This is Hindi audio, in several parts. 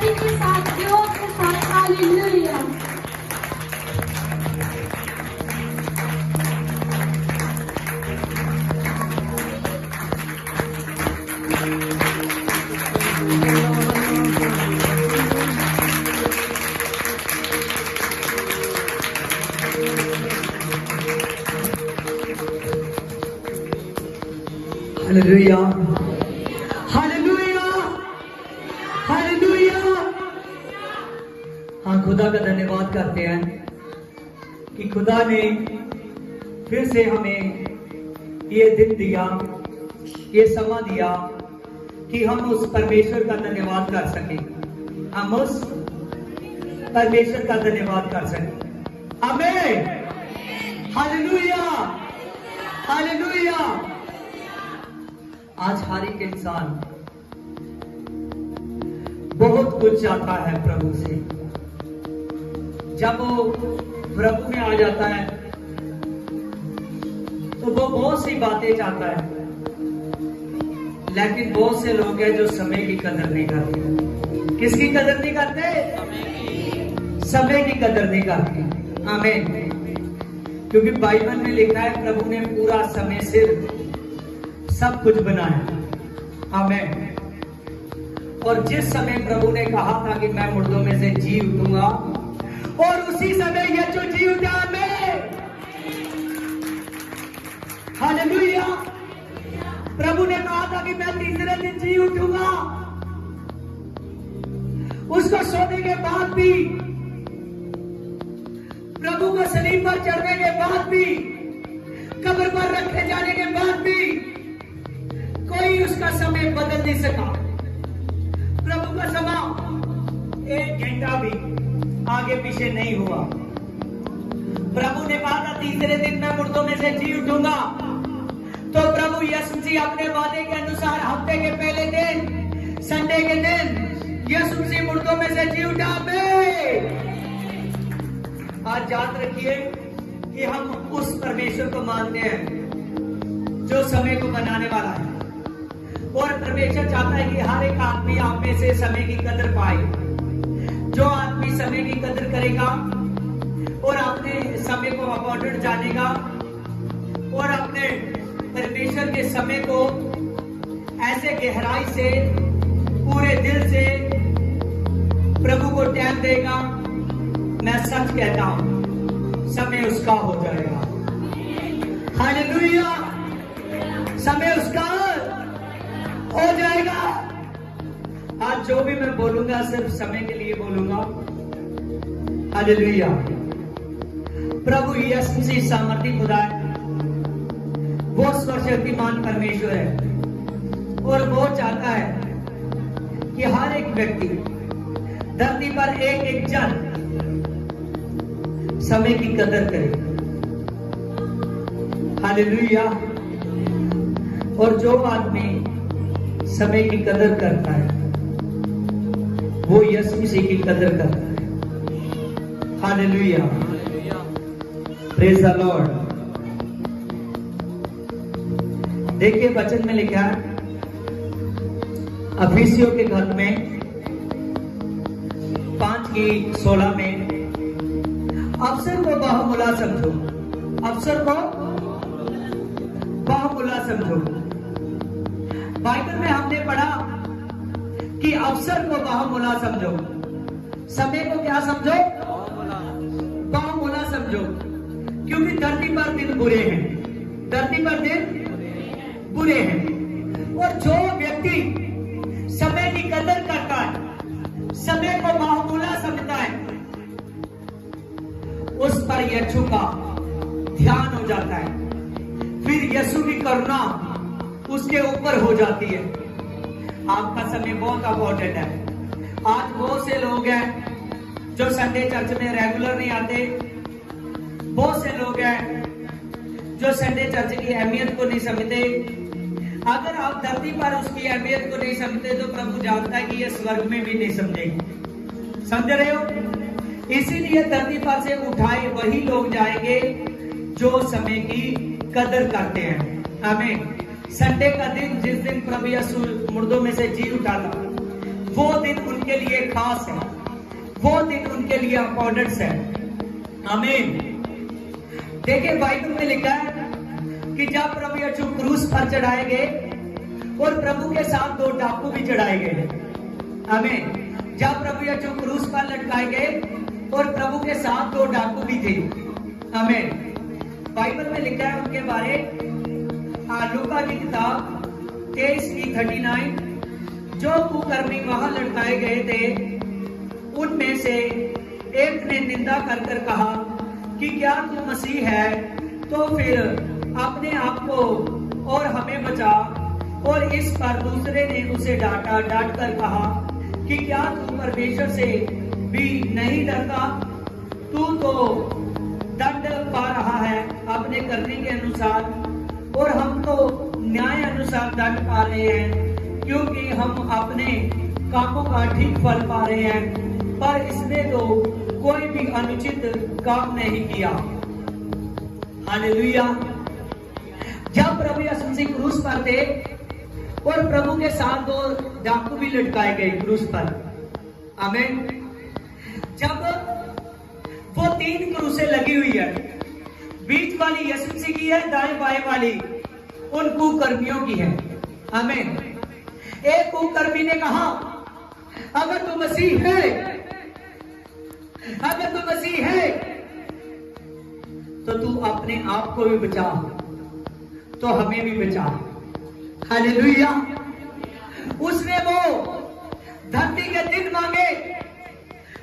उसी के साथ जोर के साथ हालेलुया। Hallelujah, hallelujah, hallelujah. हाँ, खुदा का धन्यवाद करते हैं कि खुदा ने फिर से हमें ये दिन दिया, ये समय दिया कि हम उस परमेश्वर का धन्यवाद कर सकें। हम उस परमेश्वर का धन्यवाद कर सकें। आमीन, हालेलुया, हालेलुया। आज हर एक इंसान बहुत कुछ चाहता है प्रभु से। जब वो प्रभु में आ जाता है तो वो बहुत सी बातें चाहता है, लेकिन बहुत से लोग हैं जो समय की कदर नहीं करते। किसकी कदर नहीं करते? समय की कदर नहीं करते। आमीन। क्योंकि बाइबल में लिखा है प्रभु ने पूरा समय सिर सब कुछ बनाया। आमीन। और जिस समय प्रभु ने कहा था कि मैं मुर्दों में से जी उठूंगा, और उसी समय यीशु जी उठा। आमीन, हालेलुया। प्रभु ने कहा था कि मैं तीसरे दिन जी उठूंगा। उसको सोने के बाद भी, प्रभु को सलीब पर चढ़ने के बाद भी, कब्र पर रखे जाने के बाद भी कोई उसका समय बदल नहीं सका। प्रभु का समय 1 घंटा भी आगे पीछे नहीं हुआ। प्रभु ने कहा था तीसरे दिन मैं मुर्दों में से जी उठूंगा, तो प्रभु यीशु जी अपने वादे के अनुसार हफ्ते के पहले दिन, संडे के दिन यीशु जी मुर्दों में से जी उठा। आज याद रखिए कि हम उस परमेश्वर को मानते हैं जो समय को बनाने वाला है। और परमेश्वर चाहता है कि हर एक आदमी आप में से समय की कदर पाए। जो आदमी समय की कदर करेगा और अपने समय को इम्पोर्टेंट जानेगा और अपने परमेश्वर के समय को ऐसे गहराई से, पूरे दिल से प्रभु को टाइम देगा, मैं सच कहता हूं समय उसका हो जाएगा। हालेलुया, समय उसका हो जाएगा। आज जो भी मैं बोलूंगा सिर्फ समय के लिए बोलूंगा। हालेलुया। प्रभु यीशु मसीह सामर्थी खुदा है, वो सर्वशक्तिमान परमेश्वर है, और वो चाहता है कि हर एक व्यक्ति धरती पर एक एक जन समय की कदर करे। हालेलुया। और जो आदमी समय की कदर करता है वो यीशु मसीह की कदर करता है। Hallelujah, praise the Lord. देखिए वचन में लिखा है अफिसियों के खत में 5:16 में, अवसर को बाहुमुला समझो। अवसर को बाहुमुला समझो। बाइबल में हमने पढ़ा कि अवसर को बाहुमुला समझो, समय को क्या समझो? बाहुमुला समझो। क्योंकि धरती पर दिन बुरे हैं, धरती पर दिन बुरे हैं। और जो व्यक्ति समय की कदर करता है, समय को बाहुमुला समझता है, उस पर यीशु का ध्यान हो जाता है। फिर यीशु की करुणा उसके ऊपर हो जाती है। आपका समय बहुत इंपॉर्टेंट है। आज बहुत से लोग हैं जो संडे चर्च में रेगुलर नहीं आते। बहुत से लोग हैं जो संडे चर्च की अहमियत को नहीं समझते। अगर आप धरती पर उसकी अहमियत को नहीं समझते तो प्रभु जानता है कि ये स्वर्ग में भी नहीं समझेंगे। समझ रहे हो? इसीलिए धरती पर से उठाए वही लोग जाएंगे जो समय की कदर करते हैं। आमीन। संडे का दिन, जिस दिन प्रभु यीशु मुर्दों में से जी उठा था, वो दिन उनके लिए खास है, वो दिन उनके लिए अपॉइंटेड है। आमीन। देखिए बाइबल में लिखा है कि जब प्रभु यीशु क्रूस पर चढ़ाए गए और प्रभु के साथ 2 डाकू भी चढ़ाए गए। आमीन। जब प्रभु यीशु क्रूस पर लटकाए गए और प्रभु के साथ 2 डाकू भी थे। आमीन। बाइबल में लिखा है उनके बारे, लूका की किताब 23:39, जो कुकर्मी वहां लटकाए गए थे उनमें से एक ने निंदा कर कर कहा कि क्या तू मसीह है तो फिर अपने आप को और हमें बचा। और इस पर दूसरे ने उसे डांटा, डांट कर कहा कि क्या तू परमेश्वर से भी नहीं डरता, तू तो दंड पा रहा है अपने करने के अनुसार, और हम तो न्याय अनुसार दंड पा रहे हैं, क्योंकि हम अपने कामों का ठीक फल पा रहे हैं, पर इसने तो कोई भी अनुचित काम नहीं किया। हालेलुया। जब प्रभु यीशु मसीह क्रूस पर थे और प्रभु के साथ 2 डाकू भी लटकाए गए क्रूस पर। आमीन। जब वो 3 क्रूसें लगी हुई है, बीच वाली यीशु मसीह की है, दाएं बाएं वाली उन कुकर्मियों की है। आमीन। एक कुकर्मी ने कहा, अगर तू मसीह है, अगर तू मसीह है तो तू अपने आप को भी बचा, तो हमें भी बचा। हालेलुया। उसने वो धरती के दिन मांगे,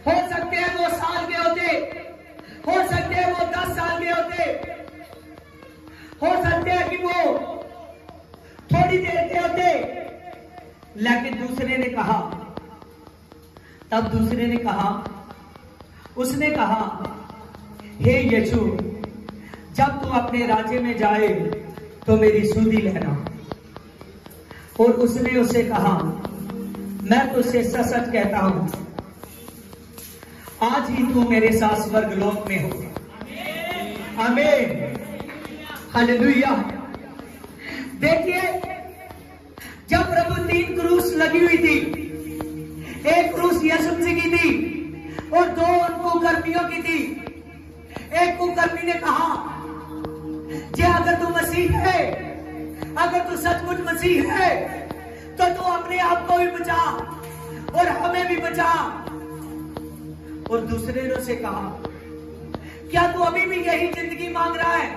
हो सकते हैं वो साल के होते, हो सकते हैं वो 10 साल के होते, हो सकते हैं कि वो थोड़ी देर के होते, लेकिन दूसरे ने कहा, तब दूसरे ने कहा, उसने कहा, हे यीशु, जब तू अपने राज्य में जाए तो मेरी सुधि लेना। और उसने उसे कहा, मैं तुझसे सच सच कहता हूं, आज ही तू मेरे साथ स्वर्गलोक में हो। आमीन। हालेलुया। देखिए, जब प्रभु 3 क्रूस लगी हुई थी, एक क्रूस यीशु मसीह की थी और 2 उनको कर्मियों की थी। एक कुकर्मी ने कहा, जे अगर तू मसीह है, अगर तू सचमुच मसीह है, तो तू अपने आप को भी बचा और हमें भी बचा। और दूसरे ने उसे कहा, क्या तू अभी भी यही जिंदगी मांग रहा है?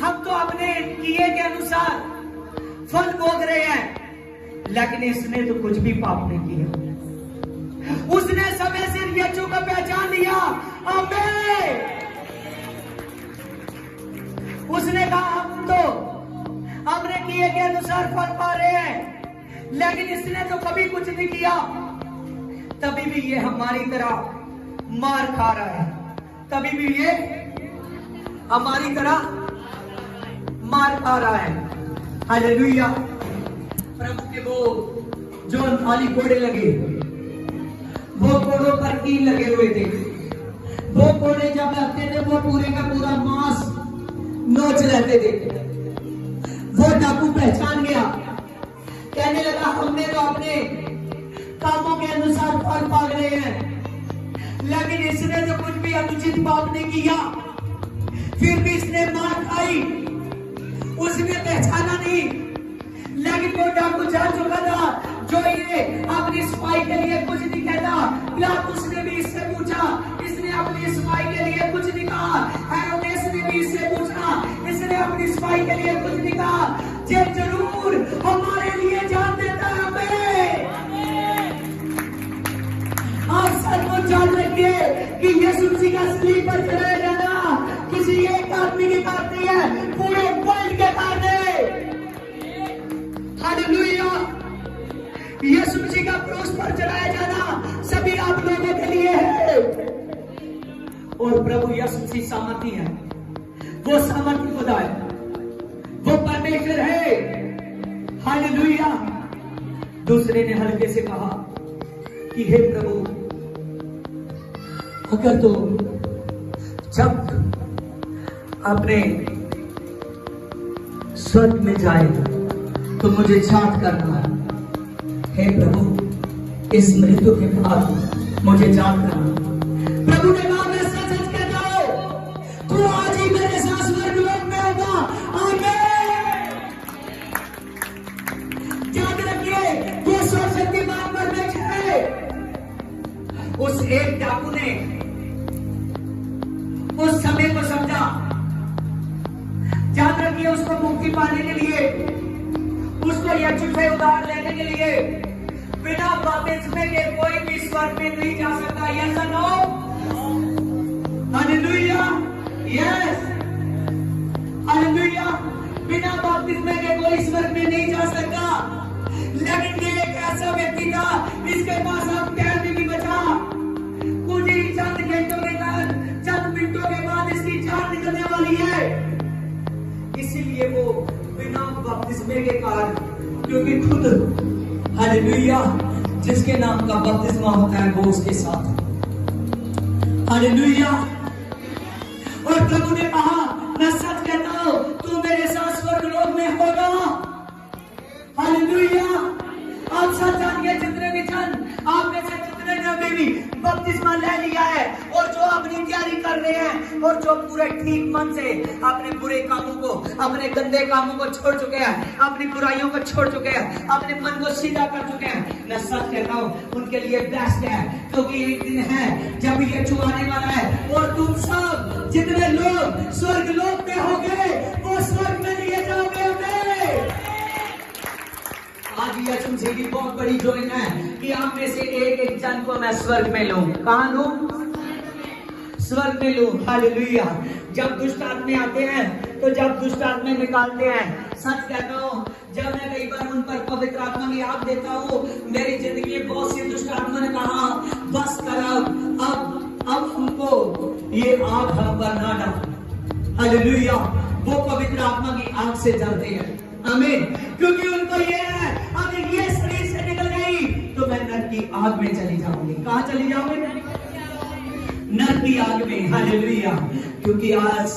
हम तो अपने किए के अनुसार फल भोग रहे हैं, लेकिन इसने तो कुछ भी पाप नहीं किया। उसने समय सिर यीशु को पहचान लिया। आमीन। उसने कहा, हम तो हमने किए के अनुसार फल पा रहे हैं, लेकिन इसने तो कभी कुछ नहीं किया। तभी भी ये हमारी तरह मार खा रहा है, तभी भी ये हमारी तरह मार खा रहा है। हालेलुया। प्रभु के वो जो खाली कोड़े लगे, वो कोड़ों पर कील लगे हुए थे। वो कोड़े जब लगते थे, वो पूरे का पूरा मांस नोच लेते थे। वो डाकू पहचान गया, कहने लगा, हमने तो अपने कामों के अनुसार फल पा रहे हैं, लेकिन इसने तो कुछ भी अनुचित पाप नहीं किया। फिर भी इसने मार खाई, उसने पहचाना नहीं। लेकिन वो डाकू जान चुका था, जो ये अपनी सफाई के लिए कुछ नहीं कहता। पिलातुस ने भी इससे पूछा, इसने अपनी सफाई के लिए कुछ नहीं कहा। हेरोदेस ने भी इससे पूछा, इसने अपनी सफाई के लिए कुछ नहीं कहा। जे जरूर हमारे लिए जान देता है। आप सचमुच जान रखिए कि यीशु मसीह का सलीब पर चढ़ाया जाना किसी एक आदमी के कारण नहीं है, पूरे वर्ल्ड के कारण है। हालेलुया। यीशु मसीह का क्रूस पर चढ़ाया जाना सभी आप लोगों के लिए है। और प्रभु यीशु मसीह सामर्थी है, वो सामर्थी खुदा है, वो परमेश्वर है। हालेलुया। दूसरे ने हल्के से कहा कि हे प्रभु, अगर तो जब अपने स्वर्ग में जाए तो मुझे छाट करना है। हे प्रभु, इस मृत्यु के बाद मुझे जानना। प्रभु ने कहा मैं सच सच कहता हूं, तू आज ही मेरे साथ स्वर्गलोक में होगा। आमीन। याद रखिए, वो सर्वशक्तिमान परमेश्वर है। उस एक डाकू ने उस समय को समझा। याद रखिए, उसको मुक्ति पाने के लिए, उसको यीशु से उधार लेने के लिए बिना बपतिस्मे के कोई भी स्वर्ग में नहीं जा सकता। यस और नो? Hallelujah, yes, hallelujah. बिना बपतिस्मे के कोई स्वर्ग में नहीं जा सकता। लेकिन ये एक ऐसा व्यक्ति था, इसके पास अब टाइम नहीं बचा। कुछ ही चंद घंटों के बाद, चंद मिनटों के बाद इसकी जान निकलने वाली है। इसीलिए वो बिना बपतिस्मे के कारण, क्योंकि खुद हालेलुया जिसके नाम का बपतिस्मा होता है वो उसके साथ है। हालेलुया। और प्रभु ने कहा मैं सच कहता हूं, तू मेरे साथ स्वर्गलोक में होगा। हालेलुया। आप सब जानिए, जितने भी जन आप में से जितने ने भी बपतिस्मा ले लिया है और जो अपनी तैयारी कर रहे हैं और जो पूरे ठीक मन से अपने बुरे कामों को, अपने गंदे कामों को छोड़ चुके हैं, अपनी बुराइयों को छोड़ चुके हैं, अपने मन को सीधा कर चुके हैं, मैं सच कहता हूं उनके लिए बेस्ट है। क्योंकि एक दिन है जब ये छुआने वाला है और तुम सब जितने लोग स्वर्गलोक में होंगे वो स्वर्ग में लिए जाओगे। आज यीशु मसीह की बहुत बड़ी जोइन है कि आप में से एक एक जन को मैं स्वर्ग में लूं। कहां लूं? स्वर्ग में लूं। हालेलुया। जब दुष्ट आत्मे आते हैं, तो जब दुष्ट आत्मे निकालते हैं, सच कहता हूं, जब मैं कई बार उन पर पवित्र आत्मा की याद देता हूं, मेरी जिंदगी में बहुत सी दुष्ट आत्मा ने कहा बस कर, अब उनको ये आग हम पर ना डाल। हालेलुया। वो पवित्र आत्मा की आग से जलते हैं। आमीन। क्योंकि उनको ये है, अगर ये शरीर से निकल गई तो मैं नरक की आग में चली जाऊंगी। कहां चली जाऊंगी? नरक की आग में। हालेलुया। क्योंकि आज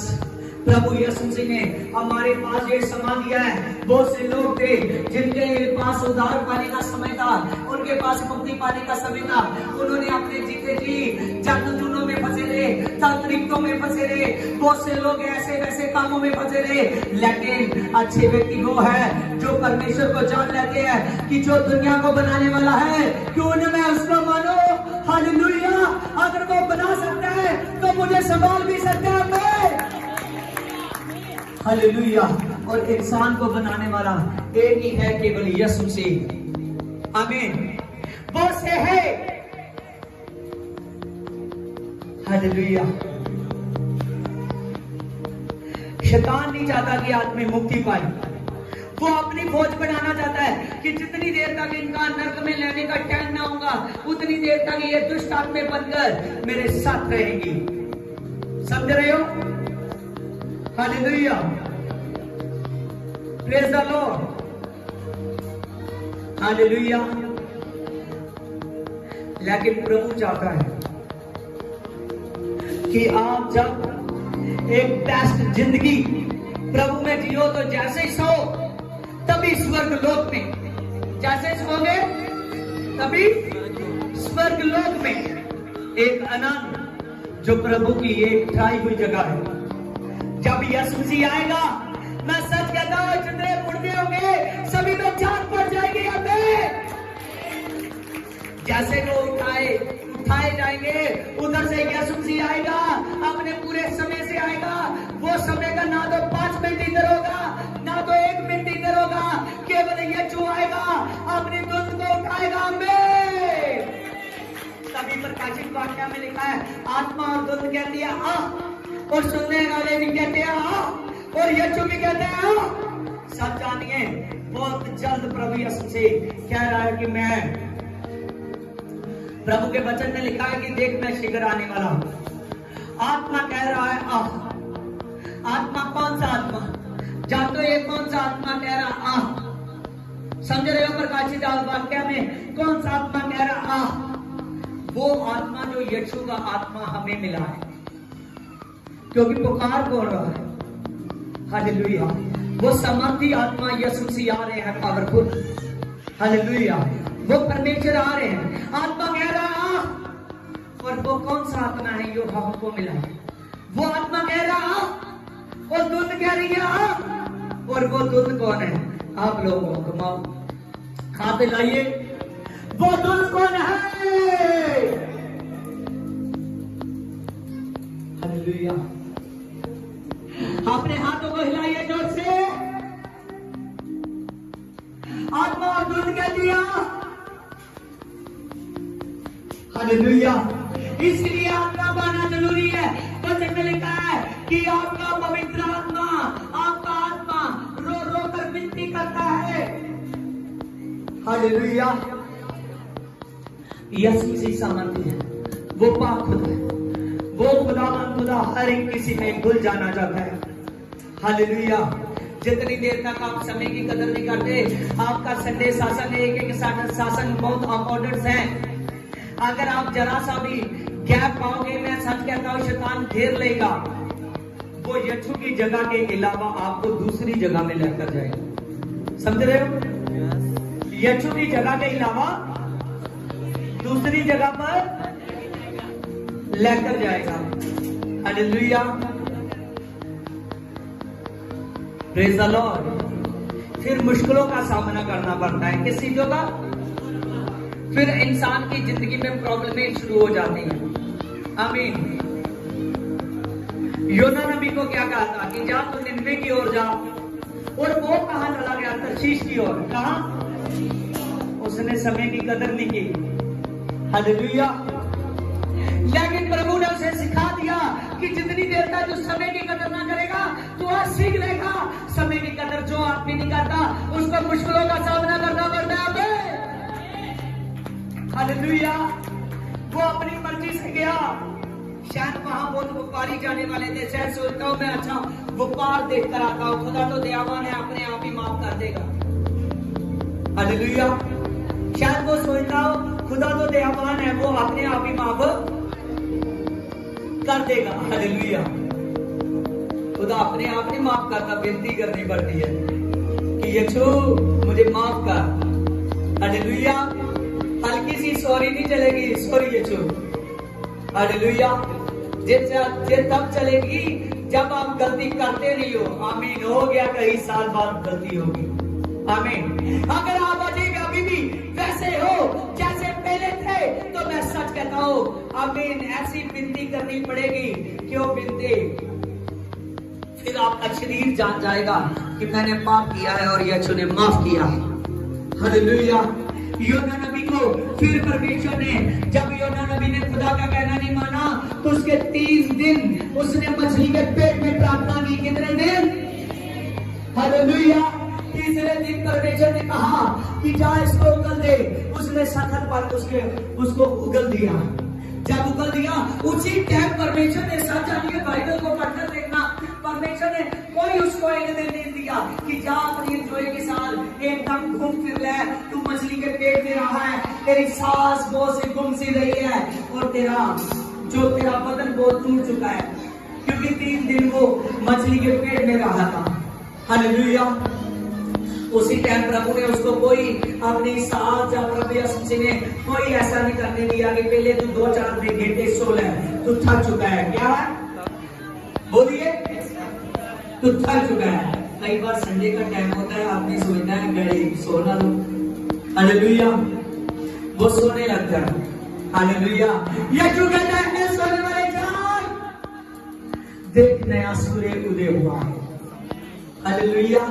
प्रभु यीशु मसीह ने हमारे पास ये समा दिया है। बहुत से लोग थे जिनके पास उद्धार पाने का समय था, उनके पास मुक्ति पाने का समय था, उन्होंने अपने जीते जी जादूटोनों में फंसे रहे, तांत्रिकों में फंसे रहे, बहुत से लोग ऐसे वैसे कामों में फंसे रहे। लेकिन अच्छे व्यक्ति वो है जो परमेश्वर को जान लेते हैं कि जो दुनिया को बनाने वाला है, क्यों न मैं उसको मानो। हालेलुया। अगर वो बना सकता है तो मुझे संभाल भी सकता है। हालेलुया। और इंसान को बनाने वाला एक ही है, केवल यीशु मसीह। आमीन। वो से है। हालेलुया। शैतान नहीं चाहता कि आदमी मुक्ति पाए। वो अपनी फौज बनाना चाहता है कि जितनी देर तक इनका नरक में लेने का टाइम ना होगा, उतनी देर तक ये दुष्ट आत्मे बनकर मेरे साथ रहेंगी। समझ रहे हो? Hallelujah. Praise the Lord. Hallelujah. लेकिन प्रभु चाहता है कि आप जब एक बेस्ट जिंदगी प्रभु में जियो तो जैसे ही सो तभी स्वर्गलोक में, जैसे सोगे तभी स्वर्गलोक में एक आनंद जो प्रभु की एक ठाई हुई जगह है। जब यीशु मसीह आएगा, मैं सच कहता हूं जितने मुर्दे होंगे सभी तो जान पड़ जाएगी। जैसे वो उठाए जाएंगे, उधर से यीशु मसीह आएगा, अपने पूरे समय से आएगा। वो समय का ना तो 5 मिनट इधर होगा, ना तो 1 मिनट इधर होगा, केवल यीशु आएगा, अपनी धुन को उठाएगा। में तभी प्रकाशित वाक्य में लिखा है, आत्मा और धुन कहती है आ, और सुनने वाले भी कहते हैं आ, और यीशु भी कहते हैं आ। सब जानिए, बहुत जल्द प्रभु यीशु से कह रहा है कि मैं, प्रभु के वचन में लिखा है कि देख मैं शीघ्र आने वाला हूं। आत्मा कह रहा है आ। आत्मा कौन सा आत्मा? जानते हो ये कौन सा आत्मा कह रहा आ? समझ रहे हो? प्रकाशित वाक्य में कौन सा आत्मा कह रहा आ? वो आत्मा जो यीशु का आत्मा हमें मिला है, क्योंकि पुकार बोल रहा है। हालेलुया। वो समर्थी आत्मा यीशु से आ रहे हैं, पावरफुल। हालेलुया। वो परमेश्वर आ रहे हैं। आत्मा कह रहा, और वो कौन सा आत्मा है जो हमको मिला है? वो आत्मा कह रहा, और दूत कह रही है, और वो दूत कौन है? आप लोगों को हाथ लाइए, वो दूत कौन है? हालेलुया। अपने हाथों को हिलाइए जोर से। आत्मा और दूत कह दिया, हालेलुया। इसलिए आत्मा पाना जरूरी है। वचन में लिखा है कि आपका पवित्र आत्मा, आपका आत्मा रो रो कर विनती करता है। हालेलुया। यीशु मसीह सामर्थ्य है, वो पाक खुदा है, वो खुदा हर एक किसी में घुल जाना चाहता है। हालेलुया। जितनी देर तक आप समय की कदर नहीं करते, आपका संडे शासन एक शासन बहुत इम्पोर्टेंट है। अगर आप जरा सा भी गैप पाओगे, मैं सच कहता हूं शैतान घेर लेगा। वो यीशु की जगह के अलावा आपको दूसरी जगह में लेकर जाएगा। समझ रहे हो? यीशु की जगह के अलावा दूसरी जगह पर लेकर जाएगा। हालेलुया। Praise the Lord. फिर मुश्किलों का सामना करना पड़ता है। किस चीजों का? फिर इंसान की जिंदगी में प्रॉब्लमें शुरू हो जाती हैं। आमीन। योना नबी को क्या कहा था कि जा तू निन्वे की ओर जा, और वो कहां चला गया? तर्शीश की ओर। कहां? उसने समय की कदर नहीं की। हालेलुया। लेकिन प्रभु ने उसे सिखा दिया कि जितनी देर तक तू समय की कदर ना करेगा, तो आज सीख लेगा समय की कदर जो आदमी नहीं करता उसको मुश्किलों का सामना करना पड़ता है। हालेलुया। वो अपनी मर्जी से गया। शायद वहां बहुत व्यापारी जाने वाले थे। शायद सोचता हूं मैं, अच्छा व्यापार देख कर आता हूं, खुदा तो दयावान है, अपने आप ही माफ कर देगा। हालेलुया। शायद वो सोचता हो खुदा तो दयावान है, वो अपने आप ही माफ कर देगा। हालेलुया। खुदा अपने आप नहीं माफ करता, विनती करनी पड़ती है कि यीशु मुझे माफ कर। हालेलुया। हल्की सी सॉरी नहीं चलेगी, सॉरी यीशु। हालेलुया। ये तब चलेगी जब आप गलती करते नहीं हो। आमीन। हो गया कई साल बाद गलती होगी। आमीन। अगर आप अजय अभी भी वैसे हो जैसे पहले थे, तो मैं सच कहता हूं, आमीन, ऐसी विनती करनी पड़ेगी। क्यों विनती? फिर आपका शरीर जान जाएगा कि मैंने पाप किया है और यीशु ने माफ किया। हालेलुया। योना नबी को फिर परमेश्वर ने, जब योना नबी ने खुदा का कहना नहीं माना, तो उसके 30 दिन उसने मछली के पेट में प्रार्थना की। कितने दिन? हालेलुया। तीसरे दिन परमेश्वर ने कहा कि जा इसको उगल दे। उसने सखत पर उसको उगल दिया। जब उगल दिया, उसी टाइम परमेश्वर ने, सच जानिए बाइबल को पढ़कर देखना, परमेश्वर ने कोई उसको एक दिन नहीं दिया कि जा अपनी जोए के साथ एकदम घूम फिर ले, तू मछली के पेट में रहा है, तेरी सांस बहुत सी गुम सी रही है, और तेरा बदन बहुत टूट चुका है, क्योंकि 3 दिन वो मछली के पेट में रहा था। हालेलुया। उसी टाइम प्रभु ने उसको कोई अपनी सांस या प्रभु यीशु ने कोई ऐसा नहीं करने दिया कि पहले तू 2-4 घंटे सो ले, तू थक चुका है। क्या है? बोलिए, तू थक चुका है। कई बार संडे का टाइम होता है, आदमी सोचता है गड़े सोना दो। हालेलुया। वो सोने लगता है। हालेलुया। यीशु कहता है सोने वाले जाग, देख नया सूर्य उदय हुआ है। हालेलुया।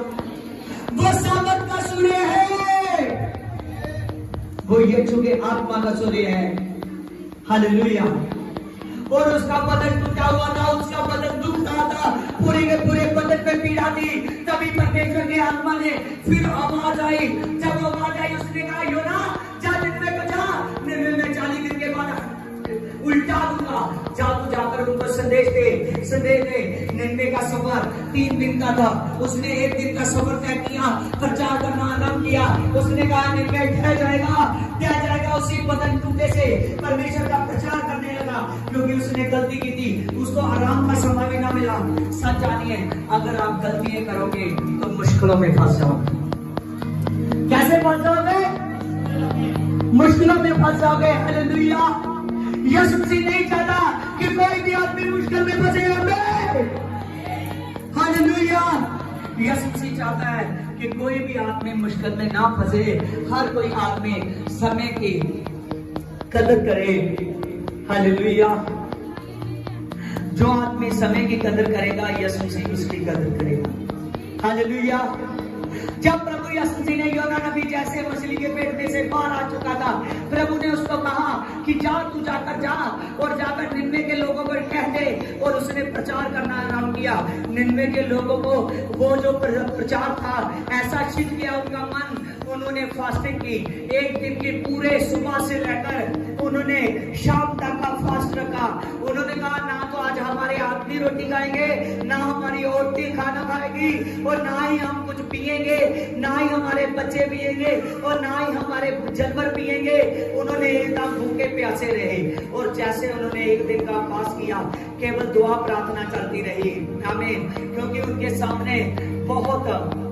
वो साबत का सूर्य है, वो यीशु के आत्मा का सूर्य है। हालेलुया। और उसका बदन टूटा हुआ था, उसका बदन दुख रहा था, पूरे के पूरे बदन पे पीड़ा थी। तभी परमेश्वर के आत्मा ने फिर आवाज आई। जब आवाज आई, उसने कहा योना जा निन्वे को जा, निन्वे में 40 दिन के बाद उल्टा दूंगा। जा तू जाकर उनको संदेश दे। निन्वे का सफर 3 दिन का था। उसने 1 दिन का सफर तय किया, प्रचार करना आरंभ किया। उसने कहा निन्वे ढह जाएगा। उसी बदन टूटे से परमेश्वर का प्रचार करने लगा, क्योंकि उसने गलती की थी। उसको आराम का समय भी ना मिला। सच जानिए, अगर आप गलतियां करोगे तो मुश्किलों में फंस जाओगे। कैसे फंस जाओगे? मुश्किलों में फंस जाओगे। हालेलुया। यीशु मसीह नहीं चाहता कि कोई भी आदमी मुश्किल में फंसे। हालेलुया। यीशु मसीह चाहता है कि कोई भी आदमी मुश्किल में ना फंसे। हर कोई आदमी समय की कदर करे। हालेलुया। जो आदमी समय की कदर करेगा, यीशु मसीह उसकी कदर करेगा। हालेलुया। जब प्रभु यीशु मसीह ने योना नबी जैसे मछली के पेट में से बाहर आ चुका था, प्रभु ने उसको कहा कि जा, तू जाकर जा और जाकर निन्वे के लोगों को कह दे। और उसने प्रचार करना आरंभ किया। निन्वे के लोगों को वो जो प्रचार था, ऐसा छिप गया उनका मन। उन्होंने फास्टिंग की। एक दिन के पूरे सुबह से लेकर उन्होंने शाम तक का फास्ट रखा। उन्होंने कहा ना तो आज हमारे आदमी रोटी खाएंगे, ना हमारी औरतें खाना खाएगी, और ना ही हम कुछ पिएंगे, ना ही हमारे बच्चे पिएंगे, और ना ही हमारे जानवर पिएंगे। उन्होंने एकदम भूखे प्यासे रहे। और जैसे उन्होंने एक दिन का फास्ट किया, केवल दुआ प्रार्थना चलती रही। आमीन। क्योंकि उनके सामने बहुत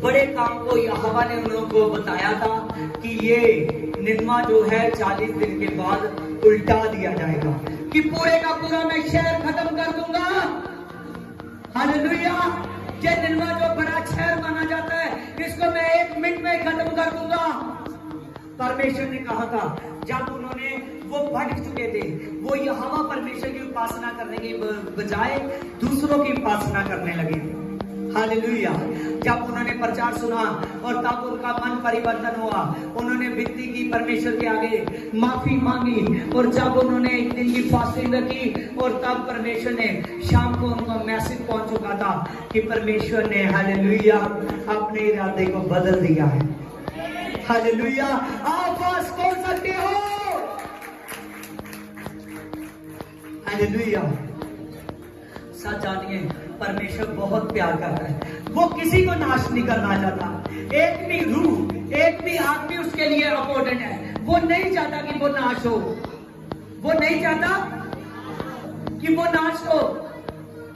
बड़े काम को यहोवा ने उन लोगों को बताया था कि ये निन्वा जो है 40 दिन के बाद उल्टा दिया जाएगा, कि पूरे का पूरा मैं शहर खत्म कर दूंगा। हालेलुया। ये निन्वा जो बड़ा शहर माना जाता है, इसको मैं 1 मिनट में खत्म कर दूंगा। परमेश्वर ने कहा था, जब उन्होंने वो भटक चुके थे, वो यहोवा परमेश्वर की उपासना करने की बजाय दूसरों की उपासना करने लगे। हालेलुया। जब उन्होंने प्रचार सुना और तब उनका मन परिवर्तन हुआ। उन्होंने विनती की परमेश्वर के आगे, माफी मांगी। और जब उन्होंने एक दिन की फास्टिंग रखी, और तब परमेश्वर ने शाम को उनको मैसेज पहुंच चुका था कि परमेश्वर ने हालेलुया अपने इरादे को बदल दिया है। हालेलुया। आप फास्ट खोल सकते हो। हालेलुया। सच जानिए, परमेश्वर बहुत प्यार करता है। वो किसी को नाश नहीं करना चाहता। एक भी रूह, एक भी आदमी उसके लिए इम्पोर्टेंट है। वो नहीं चाहता कि वो नाश हो। वो नहीं चाहता कि वो नाश हो।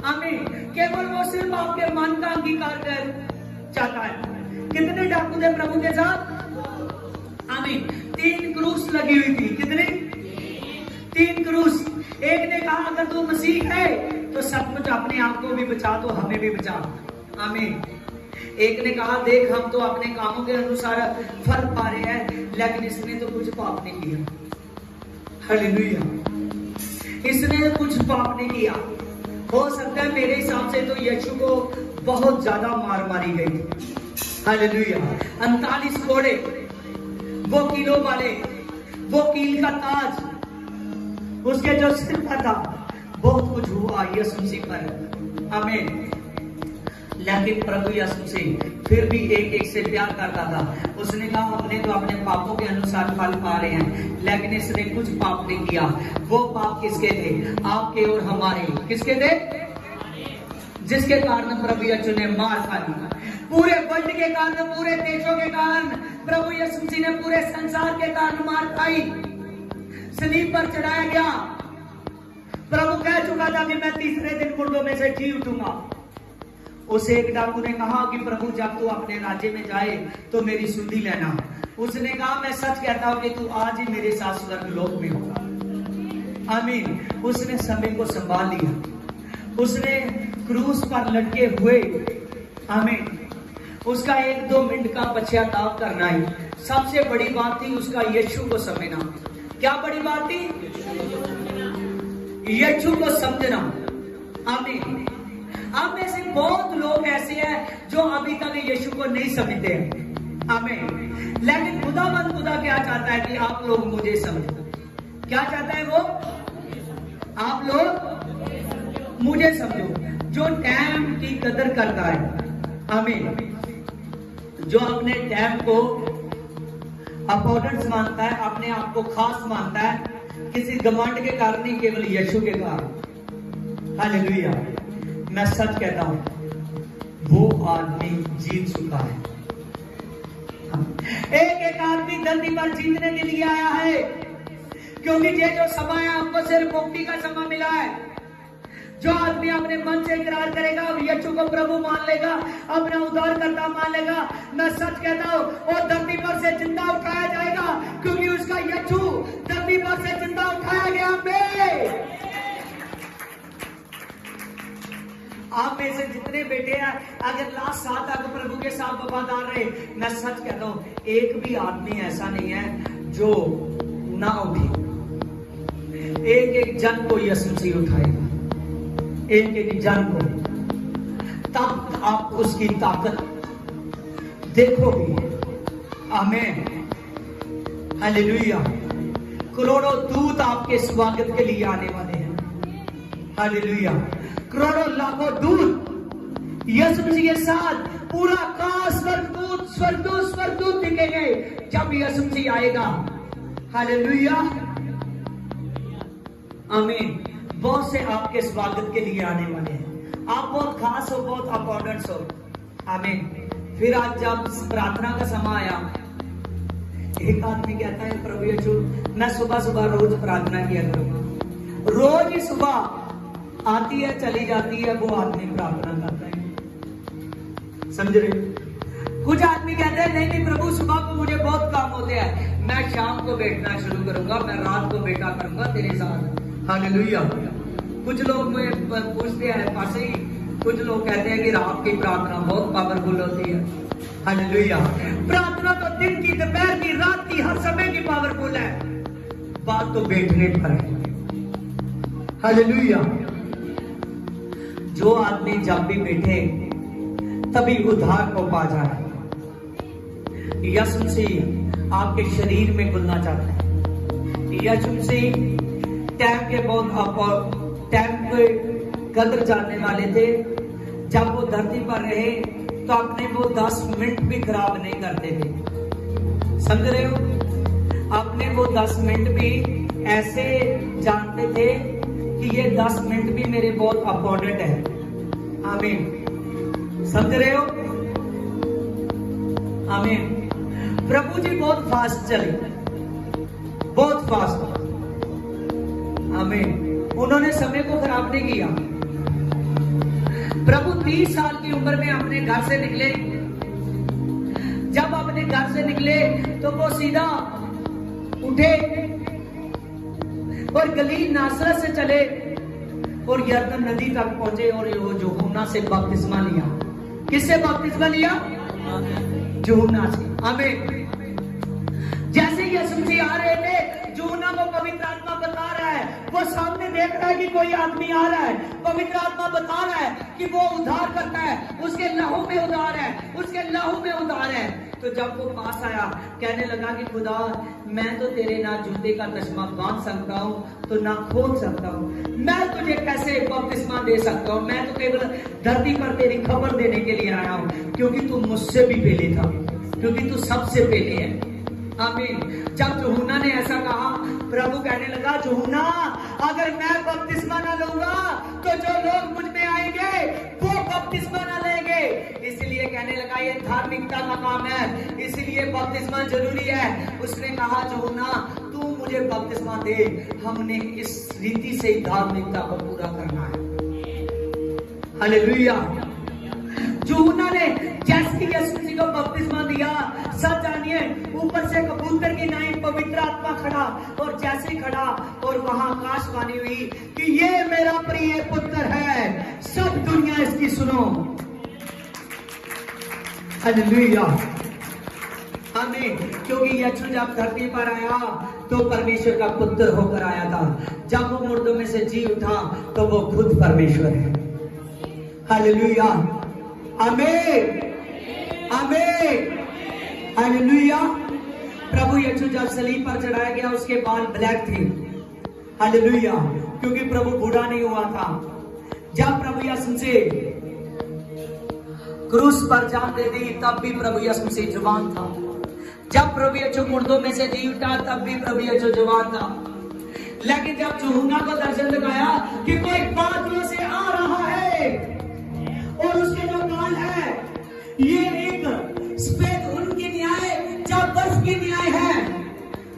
आमीन। केवल वो सिर्फ आपके मन का अंगीकार कर चाहता है। कितने डाकू थे प्रभु के साथ? आमीन। 3 क्रूस लगी हुई थी। कितने? 3 क्रूस। एक ने कहा अगर तू मसीह है तो सचमुच अपने आप को भी बचा, तो हमें भी बचा। आमीन। एक ने कहा देख, हम तो अपने कामों के अनुसार फल पा रहे हैं, लेकिन इसने तो कुछ पाप नहीं किया। हालेलुया। इसने कुछ पाप नहीं किया। हो सकता है मेरे हिसाब से तो यीशु को बहुत ज्यादा मार मारी गई। हालेलुया। 39 घोड़े, वो कीलों वाले, वो कील का ताज उसके जो सिर पर था, बहुत कुछ हुआ यीशु मसीह पर। आमीन। लेकिन प्रभु यीशु मसीह फिर भी एक से प्यार करता था। उसने कहा हमने तो अपने पापों के अनुसार फल पा रहे हैं, लेकिन इसने कुछ पाप नहीं किया। वो पाप किसके थे? आपके और हमारे। किसके थे? जिसके कारण प्रभु यीशु ने मार खाई। पूरे वर्ल्ड के कारण, पूरे देशों के कारण, प्रभु यीशु मसीह ने पूरे संसार के कारण मार खाई। सलीब पर चढ़ाया गया। प्रभु कह चुका था कि मैं तीसरे दिन मुर्दों में से जी उठूंगा। उसे एक डाकू ने कहा कि प्रभु जब तू अपने राज्य में जाए तो मेरी सुधि लेना। उसने कहा मैं सच कहता हूं कि तू आज ही मेरे साथ स्वर्गलोक में होगा। आमीन। उसने समय को संभाल लिया। उसने क्रूस पर लटके हुए, आमीन, उसका 1-2 मिनट का पश्चाताप करना ही सबसे बड़ी बात थी। उसका यीशु को समझना। क्या बड़ी बात थी? यीशु को समझना। आमीन। आप में से बहुत लोग ऐसे हैं जो अभी तक यीशु को नहीं समझते हैं। आमीन। लेकिन खुदा क्या चाहता है कि आप लोग मुझे समझो। क्या चाहता है वो? आप लोग मुझे समझो। जो टाइम की कदर करता है, आमीन, जो अपने टाइम को अपोर्डेंस मानता है, अपने आप को खास मानता है, किसी घमंड के कारण नहीं, केवल यीशु के कारण। हालेलुया। मैं सच कहता हूं, वो आदमी जीत चुका है। एक आदमी धरती पर जीतने के लिए आया है, क्योंकि ये जो समय है हमको सिर्फ मुक्ति का समय मिला है। जो आदमी अपने मन से इकरार करेगा, यीशु को प्रभु मान लेगा, अपना उद्धारकर्ता मान लेगा, मैं सच कहता हूं वो धरती पर से जिंदा उठाया जाएगा, क्योंकि उसका यीशु धरती पर से जिंदा उठाया गया। आप में से जितने बेटे हैं, अगर लास्ट साल तक प्रभु के साथ वफादार रहे, मैं सच कहता हूं एक भी आदमी ऐसा नहीं है जो ना उठे। एक एक जन को यीशु मसीह उठाएगा, एक एक जन को, तब आप उसकी ताकत देखोगे। आमीन, हालेलुया। करोड़ों दूत आपके स्वागत के लिए आने वाले हैं। हालेलुया। करोड़ों लाखों दूत यीशु मसीह के साथ, पूरा का स्वर्गदूत दिखेंगे जब यीशु मसीह आएगा। हालेलुया, आमीन। बहुत से आपके स्वागत के लिए आने वाले हैं। आप बहुत खास हो, बहुत अपॉर्चुनिटी हो। आमीन। फिर आज जब प्रार्थना का समय आया, एक आदमी कहता है प्रभु यीशु मैं सुबह सुबह रोज प्रार्थना किया करूंगा। रोज ही सुबह आती है चली जाती है, वो आदमी प्रार्थना करता है। समझ रहे? कुछ आदमी कहते हैं नहीं नहीं प्रभु सुबह को मुझे बहुत काम होते हैं, मैं शाम को बैठना शुरू करूंगा, मैं रात को बैठा करूंगा तेरे साथ। हालेलुया। कुछ लोग मुझे पूछते हैं पासे ही, कुछ लोग कहते हैं कि रात की प्रार्थना बहुत पावरफुल होती है। हालेलुया। प्रार्थना तो दिन की, दोपहर की, रात की, हर समय की पावरफुल है। बात तो बैठने पर है। हालेलुया। जो आदमी जब भी बैठे तभी उद्धार को पा जाए। यीशु मसीह आपके शरीर में घुलना चाहता है। यीशु मसीह टाइम के बहुत टाइम के कदर जानने वाले थे। जब वो धरती पर रहे तो अपने वो 10 मिनट भी खराब नहीं करते थे। समझ रहे हो? अपने वो 10 मिनट भी ऐसे जानते थे कि ये 10 मिनट भी मेरे बहुत इंपॉर्टेंट है। आमीन। समझ रहे हो? आमीन। प्रभु जी बहुत फास्ट चले, बहुत फास्ट। आमीन। उन्होंने समय को खराब नहीं किया। प्रभु 30 साल की उम्र में अपने घर से निकले। जब अपने घर से निकले तो वो सीधा उठे और गलील नासरत से चले और यरदन नदी तक पहुंचे और यूहन्ना से बपतिस्मा लिया। किससे बपतिस्मा लिया? यूहन्ना से। आमीन। जैसे यीशु मसीह आ रहे थे, यूहन्ना को पवित्र आत्मा बता रहा है, वो सामने देख रहा है कि कोई आदमी आ रहा है। पवित्र आत्मा बता रहा है कि वो उद्धार करता है, उसके लहू में उद्धार है, उसके लहू में उद्धार है। तो जब वो पास आया, कहने लगा कि खुदा मैं तो तेरे ना जूते का तस्मा बांध सकता हूँ तो ना खोल सकता हूँ, मैं तुझे कैसे बपतिस्मा दे सकता हूँ? मैं तो केवल धरती पर तेरी खबर देने के लिए आया हूँ, क्योंकि तू मुझसे भी पहले था, क्योंकि तू सबसे पहले है। आमीन। जब यूहन्ना ने ऐसा कहा, प्रभु कहने लगा यूहन्ना अगर मैं बपतिस्मा ना लूंगा तो जो लोग मुझ में आएंगे वो बपतिस्मा ना लेंगे। इसलिए कहने लगा ये धार्मिकता का काम है, इसलिए बपतिस्मा जरूरी है। उसने कहा यूहन्ना तू मुझे बपतिस्मा दे, हमने इस रीति से धार्मिकता को पूरा करना है। हालेलुया। यूहन्ना ने जैसे यीशु मसीह को बपतिस्मा दिया, सब जानिए ऊपर से कबूतर की नाई पवित्र आत्मा खड़ा, और जैसे खड़ा और वहां आकाशवाणी हुई कि ये मेरा प्रिय पुत्र है, सब दुनिया इसकी सुनो। हालेलुया। आमीन। क्योंकि यीशु जब धरती पर आया तो परमेश्वर का पुत्र होकर आया था। जब वो मुर्दों में से जी उठा तो वो खुद परमेश्वर है। हालेलुया। आमीन। आमीन। हालेलुया। प्रभु यीशु जब सलीब पर चढ़ाया गया उसके बाल ब्लैक थे। हालेलुया। क्योंकि प्रभु बूढ़ा नहीं हुआ था। जब प्रभु यीशु से क्रूस पर जान दे दी तब भी प्रभु यीशु से जवान था। जब प्रभु यीशु मुर्दों में से जी उठा तब भी प्रभु यीशु जवान था। लेकिन जब यूहन्ना को दर्शन दिखाया कि कोई बादलों से आ रहा है और उसके जो बाल है ये एक सफेद ऊन की न्याय या बर्फ की न्याय है,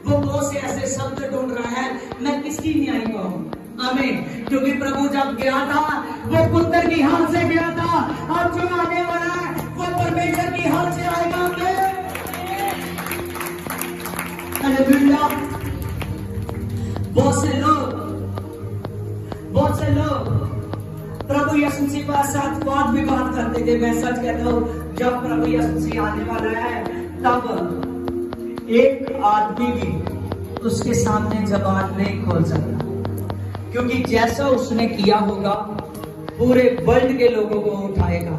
वो बहुत से ऐसे शब्द ढूंढ रहा है मैं किसकी न्याय कहूं। आमीन। क्योंकि प्रभु जब गया था वो पुत्र की हाल से गया था, और जो आने वाला है वो परमेश्वर की हाल से आएगा। हालेलुया। बहुत से लोग प्रभु यीशु मसीह के साथ बात करते थे। मैं सच कहता हूँ, जब प्रभु यीशु मसीह आने वाला है तब एक आदमी भी उसके सामने जबान नहीं खोल सकता, क्योंकि जैसा उसने किया होगा पूरे वर्ल्ड के लोगों को उठाएगा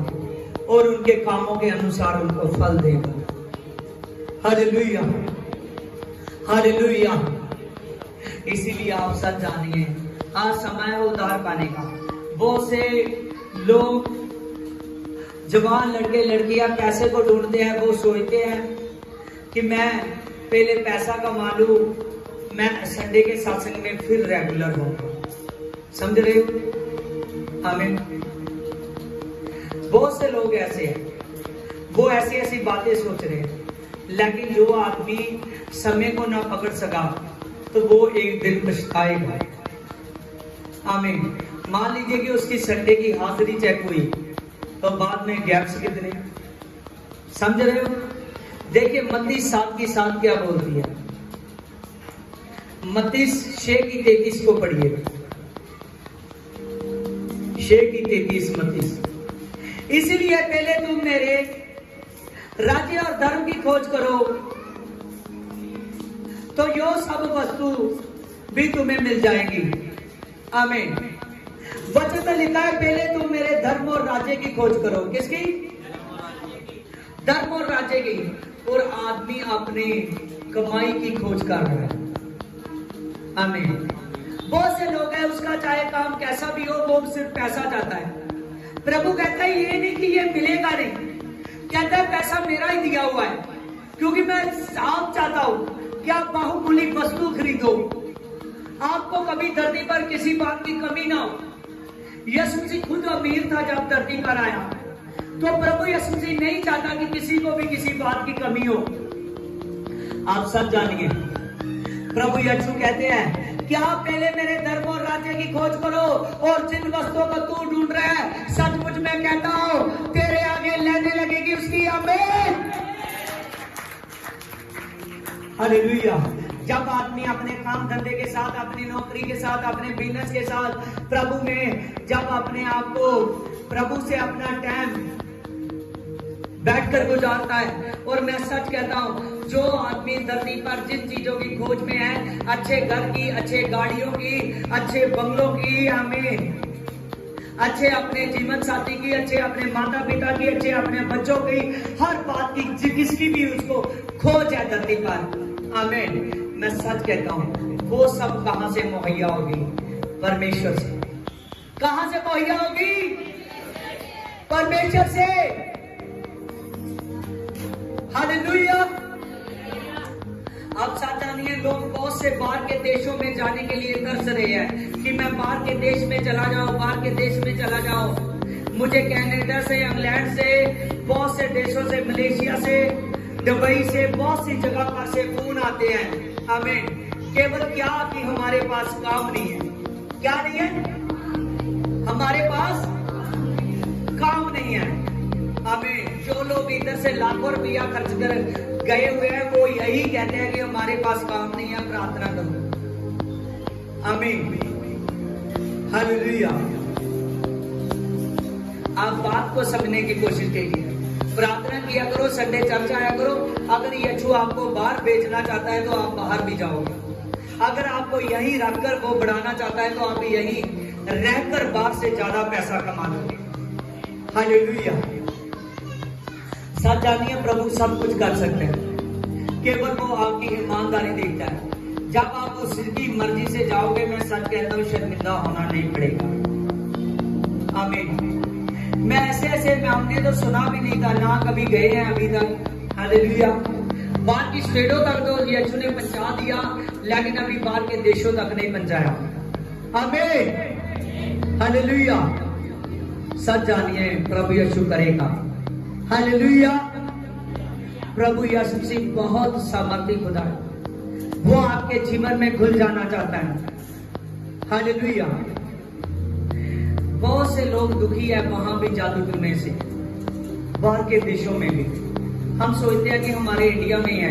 और उनके कामों के अनुसार उनको फल देगा। Hallelujah, hallelujah. इसीलिए आप सब जानिए, आज समय है उद्धार पाने का। बहुत से लोग, जवान लड़के लड़कियां पैसे को ढूंढते हैं। वो सोचते हैं कि मैं पहले पैसा कमा लूं, मैं संडे के सत्संग में फिर रेगुलर होऊंगा। समझ रहे हो? हमें बहुत से लोग ऐसे हैं, वो ऐसी ऐसी बातें सोच रहे हैं, लेकिन जो आदमी समय को ना पकड़ सका तो वो एक दिन पछताएगा। आमीन। मान लीजिए कि उसकी संडे की हाजिरी चेक हुई तो बाद में गैप्स कितने, समझ रहे हो? देखिए मत्ती 7 की 7 क्या बोलती है। मत्ती 6 की 33 को पढ़िए। 6 की 33 मत्ती। इसीलिए पहले तुम मेरे राज्य और धर्म की खोज करो तो यो सब वस्तु भी तुम्हें मिल जाएगी। आमीन। वचन तो लिखा है, पहले तुम मेरे धर्म और राज्य की खोज करो। किसकी? धर्म और राज्य की। और आदमी अपनी कमाई की खोज कर रहा है। आमीन। बहुत से लोग हैं, उसका चाहे काम कैसा भी हो, वो सिर्फ पैसा चाहता है। प्रभु कहता है ये नहीं कि ये मिलेगा नहीं, कहता है पैसा मेरा ही दिया हुआ है, क्योंकि मैं आप चाहता हूं कि आप बाहुबली वस्तु खरीदो, आपको कभी धरती पर किसी बात की कमी ना हो। यीशु मसीह खुद अमीर था जब धरती पर आया, तो प्रभु यीशु मसीह नहीं चाहता कि किसी को भी किसी बात की कमी हो। आप सब जानिए, प्रभु यीशु कहते हैं कि आप पहले मेरे धर्म और राज्य की खोज करो, और जिन वस्तुओं को तू ढूंढ रहा है, सचमुच मैं कहता हूं तेरे आगे लेने लगेगी उसकी। आमीन। हालेलुया। जब आदमी अपने काम धंधे के साथ, अपनी नौकरी के साथ, अपने बिजनेस के साथ, प्रभु में जब अपने आप को प्रभु से अपना टाइम बैठकर गुजारता है, और मैं सच कहता हूं जो आदमी धरती पर जिन चीजों की खोज में है, अच्छे घर की, अच्छे गाड़ियों की, अच्छे बंगलों की, हमें अच्छे अपने जीवन साथी की, अच्छे अपने माता पिता की, अच्छे अपने बच्चों की, हर बात की किसकी भी उसको खोज है धरती पर। आमीन। मैं सच कहता हूं वो सब कहां से मुहैया होगी? परमेश्वर से। कहां से मुहैया होगी? परमेश्वर से। हालेलुया। अब साथानिए, लोग बहुत से बाहर के देशों में जाने के लिए तरस रहे हैं कि मैं बाहर के देश में चला जाऊं, बाहर के देश में चला जाऊं। मुझे कनाडा से, इंग्लैंड से, बहुत से देशों से, मलेशिया से, दुबई से, बहुत सी जगह पर से फोन आते हैं। हमें केवल क्या कि हमारे पास काम नहीं है। क्या नहीं है? हमारे पास काम नहीं है। हमें जो लोग इधर से लाखों रुपया खर्च कर गए हुए हैं, वो यही कहते हैं कि हमारे पास काम नहीं है, प्रार्थना करो। आमीन। हालेलुया। आप बात को समझने की कोशिश कीजिए, प्रार्थना किया करो, संडे चर्च आया करो। अगर यीशु आपको बाहर भेजना चाहता है तो आप बाहर भी जाओगे। अगर आपको यहीं रखकर वो बढ़ाना चाहता है तो आप यहीं रहकर बाहर से ज्यादा पैसा कमा लोगे। हालेलुया। सच जानिए, प्रभु सब कुछ कर सकते हैं, केवल वो आपकी ईमानदारी देखता है। जब आप उसकी मर्जी से जाओगे, मैं सच कहता हूँ शर्मिंदा होना नहीं पड़ेगा। आमीन। मैं ऐसे हमने तो सुना भी नहीं था, ना कभी गए हैं अभी तक। हालेलुया। बाहर की स्टेटों तक तो यीशु ने पहुंचा दिया, लेकिन अभी बाहर के देशों तक नहीं पहुंचाया। आमीन। हालेलुया। सच जानिए, प्रभु यीशु करेगा। हालेलुया। प्रभु यीशु मसीह बहुत सामर्थी खुदा है, वो आपके जीवन में घुल जाना चाहता है। हालेलुया। बहुत से लोग दुखी है वहां भी जादू टूने से, बाहर के देशों में भी। हम सोचते हैं कि हमारे इंडिया में है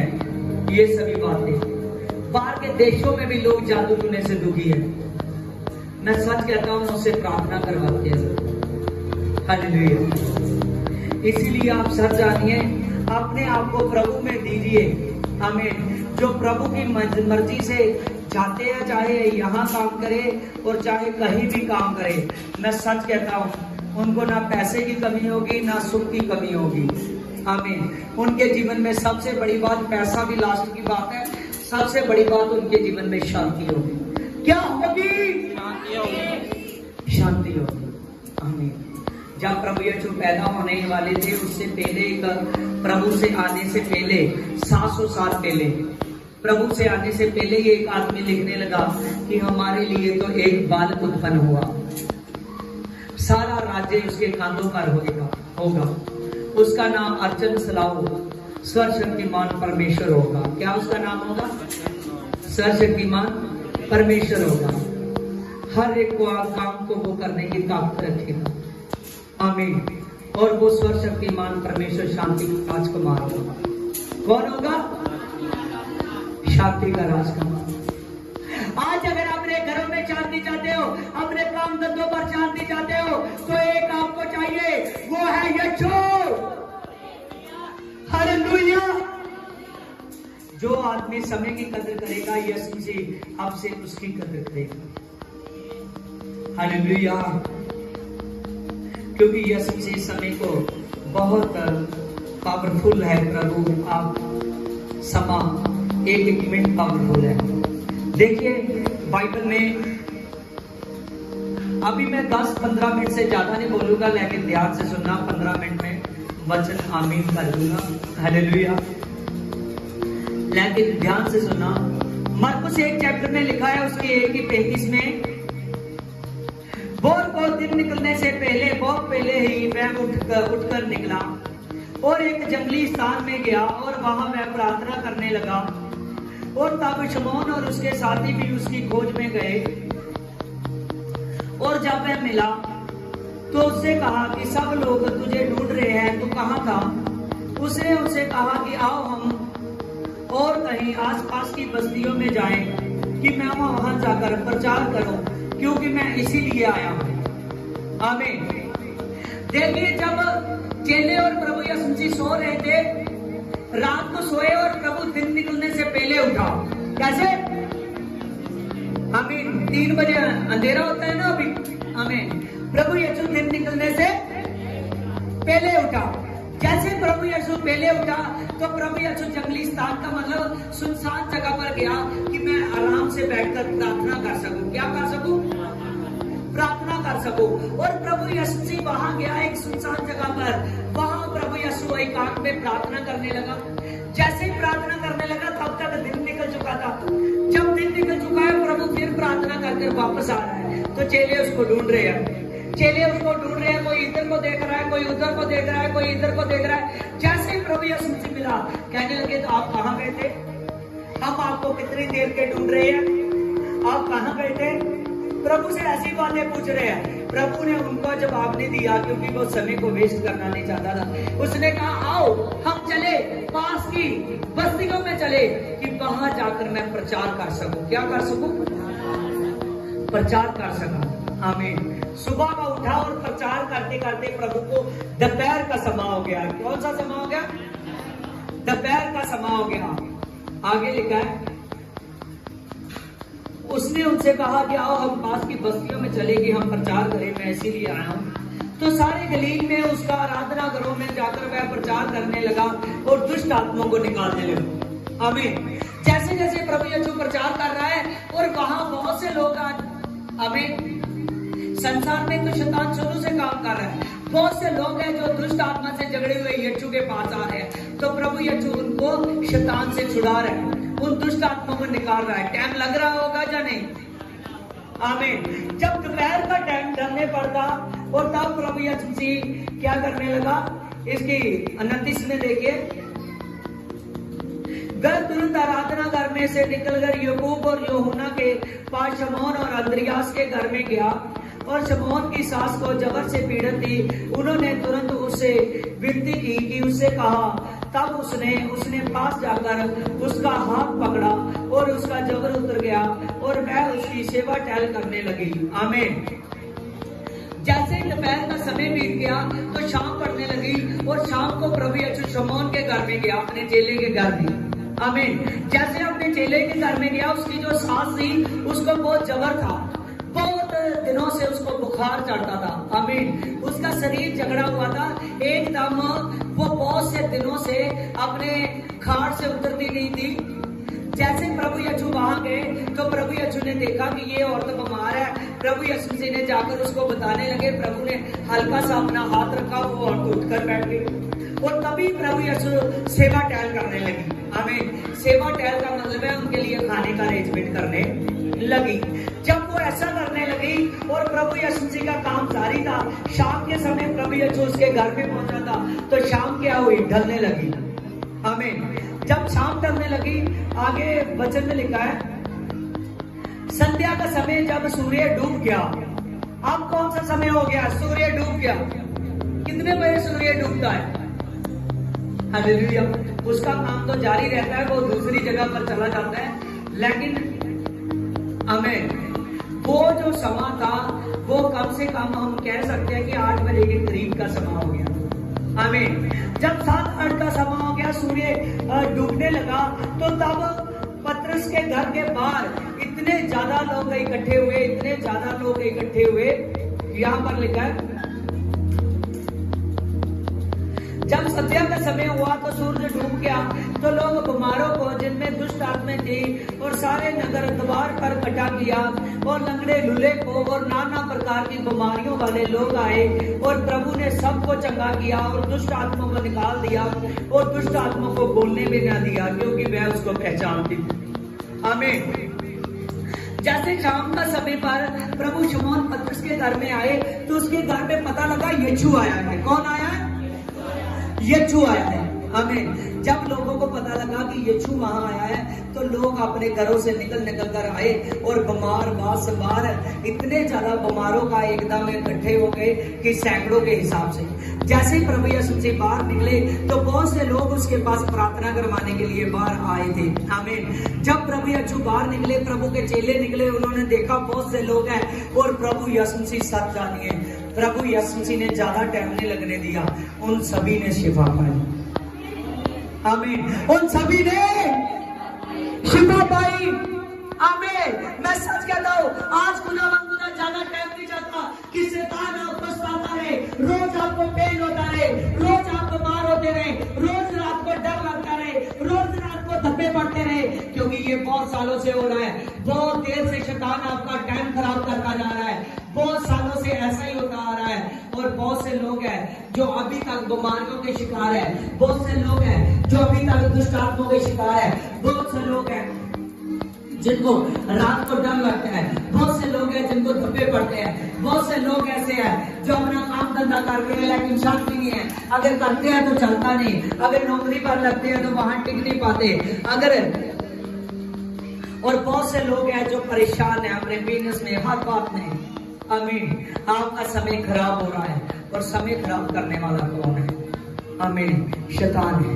ये सभी बातें, बाहर के देशों में भी लोग जादू टूने से दुखी है। मैं सच कहता हूं, उससे प्रार्थना करवाते हैं। हालेलुया। इसीलिए आप सच जानिए, अपने आप को प्रभु में दीजिए। हमें जो प्रभु की मर्जी से जाते हैं, चाहे यहाँ काम करे और चाहे कहीं भी काम करे, मैं सच कहता हूँ उनको ना पैसे की कमी होगी ना सुख की कमी होगी। आमीन। उनके जीवन में सबसे बड़ी बात, पैसा भी लास्ट की बात है, सबसे बड़ी बात उनके जीवन में शांति होगी। क्या होगी? शांति होगी। आमीन। जब प्रभु यीशु पैदा होने वाले थे, उससे पहले, प्रभु से आने से पहले 700 साल पहले, प्रभु से आने से पहले ही एक आदमी लिखने लगा कि हमारे लिए तो एक बालक उत्पन्न हुआ, सारा राज्य उसके कांधों पर होगा। उसका नाम अर्चन सलाऊ, सर्वशक्तिमान परमेश्वर होगा। क्या उसका नाम होगा? सर्वशक्तिमान परमेश्वर होगा। हर एक को काम को वो करने की ताकत रखेगा। आमीन। और वो सर्वशक्तिमान परमेश्वर शांति का राजकुमार होगा। कौन होगा? शांति का राजकुमार। आज अगर अपने घरों में शांति चाहते हो, अपने काम धंधों पर शांति चाहते हो, तो एक आपको चाहिए, वो है यीशु। हालेलुया। जो आदमी समय की कदर करेगा, यीशु से अब से उसकी कदर करेगा। हालेलुया। क्योंकि यीशु से समय को बहुत पावरफुल है। प्रभु आप समा एक मिनट पावरफुल है। देखिए बाइबल में, अभी मैं 10-15 मिनट से ज्यादा नहीं बोलूंगा, लेकिन ध्यान से सुनना। 15 मिनट में वचन आमीन कर दूंगा। हालेलुया। लेकिन ध्यान से सुनना। मरकुस 1 चैप्टर में लिखा है, उसके 1:35 में, भोर को दिन निकलने से पहले, बहुत पहले ही वह उठकर निकला और एक जंगली स्थान में गया और वहां वह प्रार्थना करने लगा। और तब शमौन और उसके साथी भी उसकी खोज में गए। और जब वह मिला तो उससे कहा कि सब लोग तुझे ढूंढ रहे हैं, तू कहाँ था? उसने उससे कहा कि आओ हम और कहीं आसपास की बस्तियों में जाएं कि मैं वहां जाकर प्रचार करूं, क्योंकि मैं इसीलिए आया हूं। आमीन। देखिए, जब चेले और प्रभु यीशु मसीह सो रहे थे, रात को सोए और प्रभु दिन निकलने से पहले उठा। कैसे? आमीन। 3 बजे अंधेरा होता है ना अभी। आमीन। प्रभु यीशु दिन निकलने से पहले उठा। जैसे प्रभु यीशु पहले उठा तो प्रभु यीशु जंगली स्थान का मतलब सुनसान जगह पर गया कि मैं आराम से बैठकर प्रार्थना कर सकूं। क्या कर सकूं? प्रार्थना कर सकूं। और प्रभु यीशु वहां गया एक सुनसान जगह पर। वहां प्रभु यीशु एकांत में प्रार्थना करने लगा। जैसे ही प्रार्थना करने लगा, तब तक दिन निकल चुका था। जब दिन निकल चुका है, प्रभु फिर प्रार्थना करके वापस आ रहा है, तो चेले उसको ढूंढ रहे हैं। चेले उसको ढूंढ रहे हैं, कोई इधर को देख रहा है, कोई उधर को देख रहा है, कोई इधर को देख रहा है। जैसे ही प्रभु यीशु से मिला, कहने लगे, तो आप कहाँ गए थे? हम आपको कितनी देर के ढूंढ रहे हैं, आप कहाँ गए थे? प्रभु से ऐसी बातें पूछ रहे हैं। प्रभु ने उनको जवाब नहीं दिया, क्योंकि वो समय को वेस्ट करना नहीं चाहता था। उसने कहा, आओ हम चले पास की बस्तियों में चले कि वहां जाकर मैं प्रचार कर सकूं। क्या कर सकूं? प्रचार कर सका। आमीन। सुबह का उठा और प्रचार करते करते प्रभु को दोपहर का समय हो गया। कौन सा समय हो गया? दोपहर का समय हो गया। आगे लिखा है, उसने उनसे कहा कि आओ हम पास की बस्तियों में चले कि हम प्रचार करें, मैं इसीलिए आया हूं। तो सारे गलील में उसका आराधना घरों में जाकर वह प्रचार करने लगा और दुष्ट आत्माओं को निकालने लगा। आमीन। जैसे जैसे प्रभु यीशु प्रचार कर रहा है और वहां बहुत से लोग आज, आमीन, संसार में तो शैतान शुरू से काम कर रहा है। बहुत से लोग हैं जो दुष्ट आत्मा से झगड़े हुए यीशु के पास आ रहे हैं, तो प्रभु यीशु उनको शैतान से छुड़ा रहे हैं, उन दुष्ट आत्माओं को निकाल रहा है। टाइम लग रहा होगा या नहीं? आमीन। जब दोपहर का टाइम ढलने पड़ता और तब प्रभु यीशु जी क्या करने लगा, इसकी 29 में देखिए, घर तुरंत आराधना घर में से निकलकर याकूब और यूहन्ना के पास शमौन और अंद्रियास के घर में गया और शमौन की सास को जबर से पीड़ित थी। उन्होंने तुरंत उससे विनती की कि उससे कहा, तब उसने पास जाकर उसका हाथ पकड़ा और उसका जबर उतर गया और वह उसकी सेवा टहल करने लगी। आमीन। जैसे दोपहर का समय बीत गया तो शाम पड़ने लगी और शाम को प्रभु यीशु शमौन के घर में गया, अपने चेले के घर में। आमीन। जैसे अपने चेले के घर में गया, उसकी जो सास थी उसको बहुत जबर था, बहुत दिनों से उसको बुखार चढ़ता था। आमीन। उसका शरीर झगड़ा हुआ था, एकदम वो बहुत से दिनों से अपने खाट से उतरती नहीं थी। जैसे प्रभु यीशु वहां गए तो प्रभु यीशु ने देखा कि ये औरत बीमार है। प्रभु यीशु जी ने जाकर उसको बताने लगे। प्रभु ने हल्का सा अपना हाथ रखा, वो औरत उठकर बैठ गई और तभी प्रभु यीशु सेवा टहल करने लगी। हमें सेवा टहल का मतलब है उनके लिए खाने का अरेंजमेंट करने लगी। जब वो ऐसा करने लगी और प्रभु यीशु जी का काम जारी था, शाम के समय प्रभु यीशु उसके घर पे पहुंचा था तो शाम क्या हुई, ढलने लगी। आमीन। जब शाम ढलने लगी, आगे वचन में लिखा है, संध्या का समय जब सूर्य डूब गया। अब कौन सा समय हो गया, सूर्य डूब गया। कितने बजे सूर्य डूबता है? हालेलुया। उसका काम तो जारी रहता है, वो दूसरी जगह पर चला जाता है, लेकिन हमें वो जो समय था वो कम से कम हम कह सकते हैं कि 8 बजे के करीब का समय हो गया। आमीन। जब 7-8 का समय हो गया, सूर्य डूबने लगा, तो तब पतरस के घर के बाहर इतने ज्यादा लोग इकट्ठे हुए, इतने ज्यादा लोग इकट्ठे हुए। यहां पर लिखा है, जब संध्या का समय हुआ तो सूर्य डूब गया तो लोग बीमारों को, जिनमें दुष्ट आत्माएं थी, और सारे नगर द्वार पर इकट्ठा किया और लंगड़े लूले को और नाना प्रकार की बीमारियों वाले लोग आए और प्रभु ने सबको चंगा किया और दुष्ट आत्माओं को निकाल दिया और दुष्ट आत्माओं को बोलने में न दिया, क्योंकि वह उसको पहचानती थी। आमीन। जैसे शाम का समय पर प्रभु शमौन पतरस के घर में आए तो उसके घर में पता लगा यीशु आया है। कौन आया है? यीशु आया है। हमें जब लोगों को पता लगा कि यीशु वहां आया है तो लोग अपने घरों से निकल कर आए और बीमार बार इतने ज्यादा बीमारों का एकदम इकट्ठे हो गए कि सैकड़ों के हिसाब से। जैसे ही प्रभु यीशु से बाहर निकले तो बहुत से लोग उसके पास प्रार्थना करवाने के लिए बाहर आए थे। आमीन। जब प्रभु यीशु बाहर निकले, प्रभु के चेले निकले, उन्होंने देखा बहुत से लोग हैं और प्रभु यीशु से सच जानिए, प्रभु यीशु ने ज्यादा टाइम नहीं लगने दिया, उन सभी ने शिफा पाई। आमीन। उन सभी ने शिफा पाई। आमीन। मैं सच कहता हूँ, आज खुदा ज्यादा टाइम नहीं चाहता कि शैतान आपको सताता रहे, रोज आपको पेन होता रहे, रोज आप बीमार होते रहे, रोज रात को डर लगता रहे, रोज रात को धब्बे पड़ते रहे, क्योंकि ये बहुत सालों से हो रहा है। बहुत देर से शैतान आपका टाइम खराब करता जा रहा है, बहुत सालों से ऐसा ही होता आ रहा है। और बहुत से लोग हैं जो अभी तक बीमारियों के शिकार है, बहुत से लोग हैं जो अभी तक दुष्ट आत्माओं के शिकार है, बहुत से लोग हैं जिनको रात को डर लगता है, बहुत से लोग हैं जिनको धब्बे पड़ते हैं, बहुत से लोग ऐसे हैं जो अपना काम धंधा कर रहे हैं लेकिन शांति नहीं है, अगर करते हैं तो चलता नहीं, अगर नौकरी पर लगते हैं तो वहां टिक नहीं पाते, और बहुत से लोग हैं जो परेशान है अपने बिजनेस में, हर बात में। आमीन। आपका समय खराब हो रहा है और समय खराब करने वाला कौन है? आमीन। शैतान है।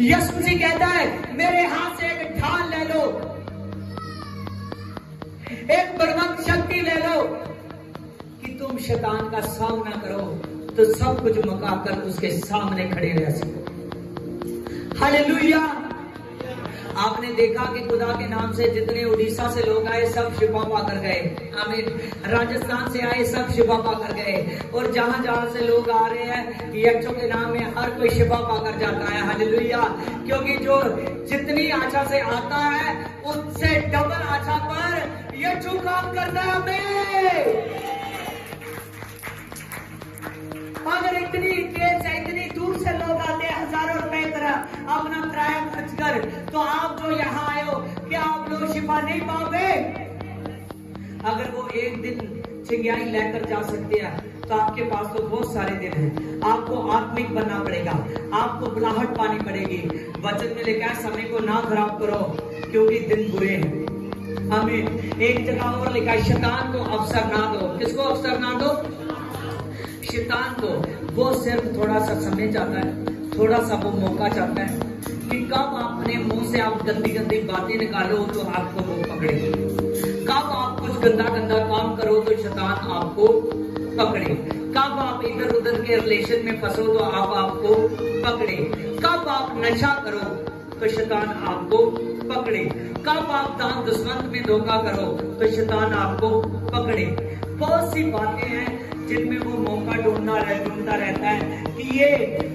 यीशु जी कहता है, मेरे हाथ से एक ढाल ले लो, एक बलवंत शक्ति ले लो कि तुम शैतान का सामना करो तो सब कुछ मुकाकर उसके सामने खड़े रह सको। हालेलुया। आपने देखा कि खुदा के नाम से जितने उड़ीसा से लोग आए सब शिफा पाकर गए। आमीन। राजस्थान से आए सब शिफा पाकर गए, और जहां जहां से लोग आ रहे हैं यीशु के नाम में हर कोई शिफा पाकर जाता है। हालेलुया। क्योंकि जो जितनी आशा से आता है उससे डबल आशा पर यीशु काम करता है। हमें अगर इतनी देर से इतनी दूर से लोग आते हैं, हजारों रुपए तरह अपना किराया खर्च कर, तो आप जो यहाँ आए हो, क्या आप लोग शिफा नहीं पाओगे? अगर वो एक दिन चिंगाई लेकर जा सकते हैं तो आपके पास तो बहुत सारे दिन हैं। आपको आत्मिक बनना पड़ेगा, आपको बुलाहट पानी पड़ेगी। वचन में लिखा है, समय को ना खराब करो क्योंकि दिन बुरे हैं। हमें एक जगह और लिखा है, शैतान को अवसर ना दो। किसको अवसर ना दो? शैतान को। वो सिर्फ थोड़ा सा समय चाहता है, थोड़ा सा वो मौका चाहता है कि कब अपने मुंह से आप गंदी गंदी बातें निकालो तो आपको वो पकड़े, कब आप कुछ गंदा गंदा काम करो तो शैतान आपको पकड़े, कब आप इधर उधर के रिलेशन में फंसो तो आपको पकड़े, कब आप नशा करो तो शैतान आपको पकड़े, कब आप दान दुश्मन में धोखा करो तो शैतान आपको पकड़े। बहुत सी बातें हैं जिनमें वो मौका ढूंढता रहता है कि ये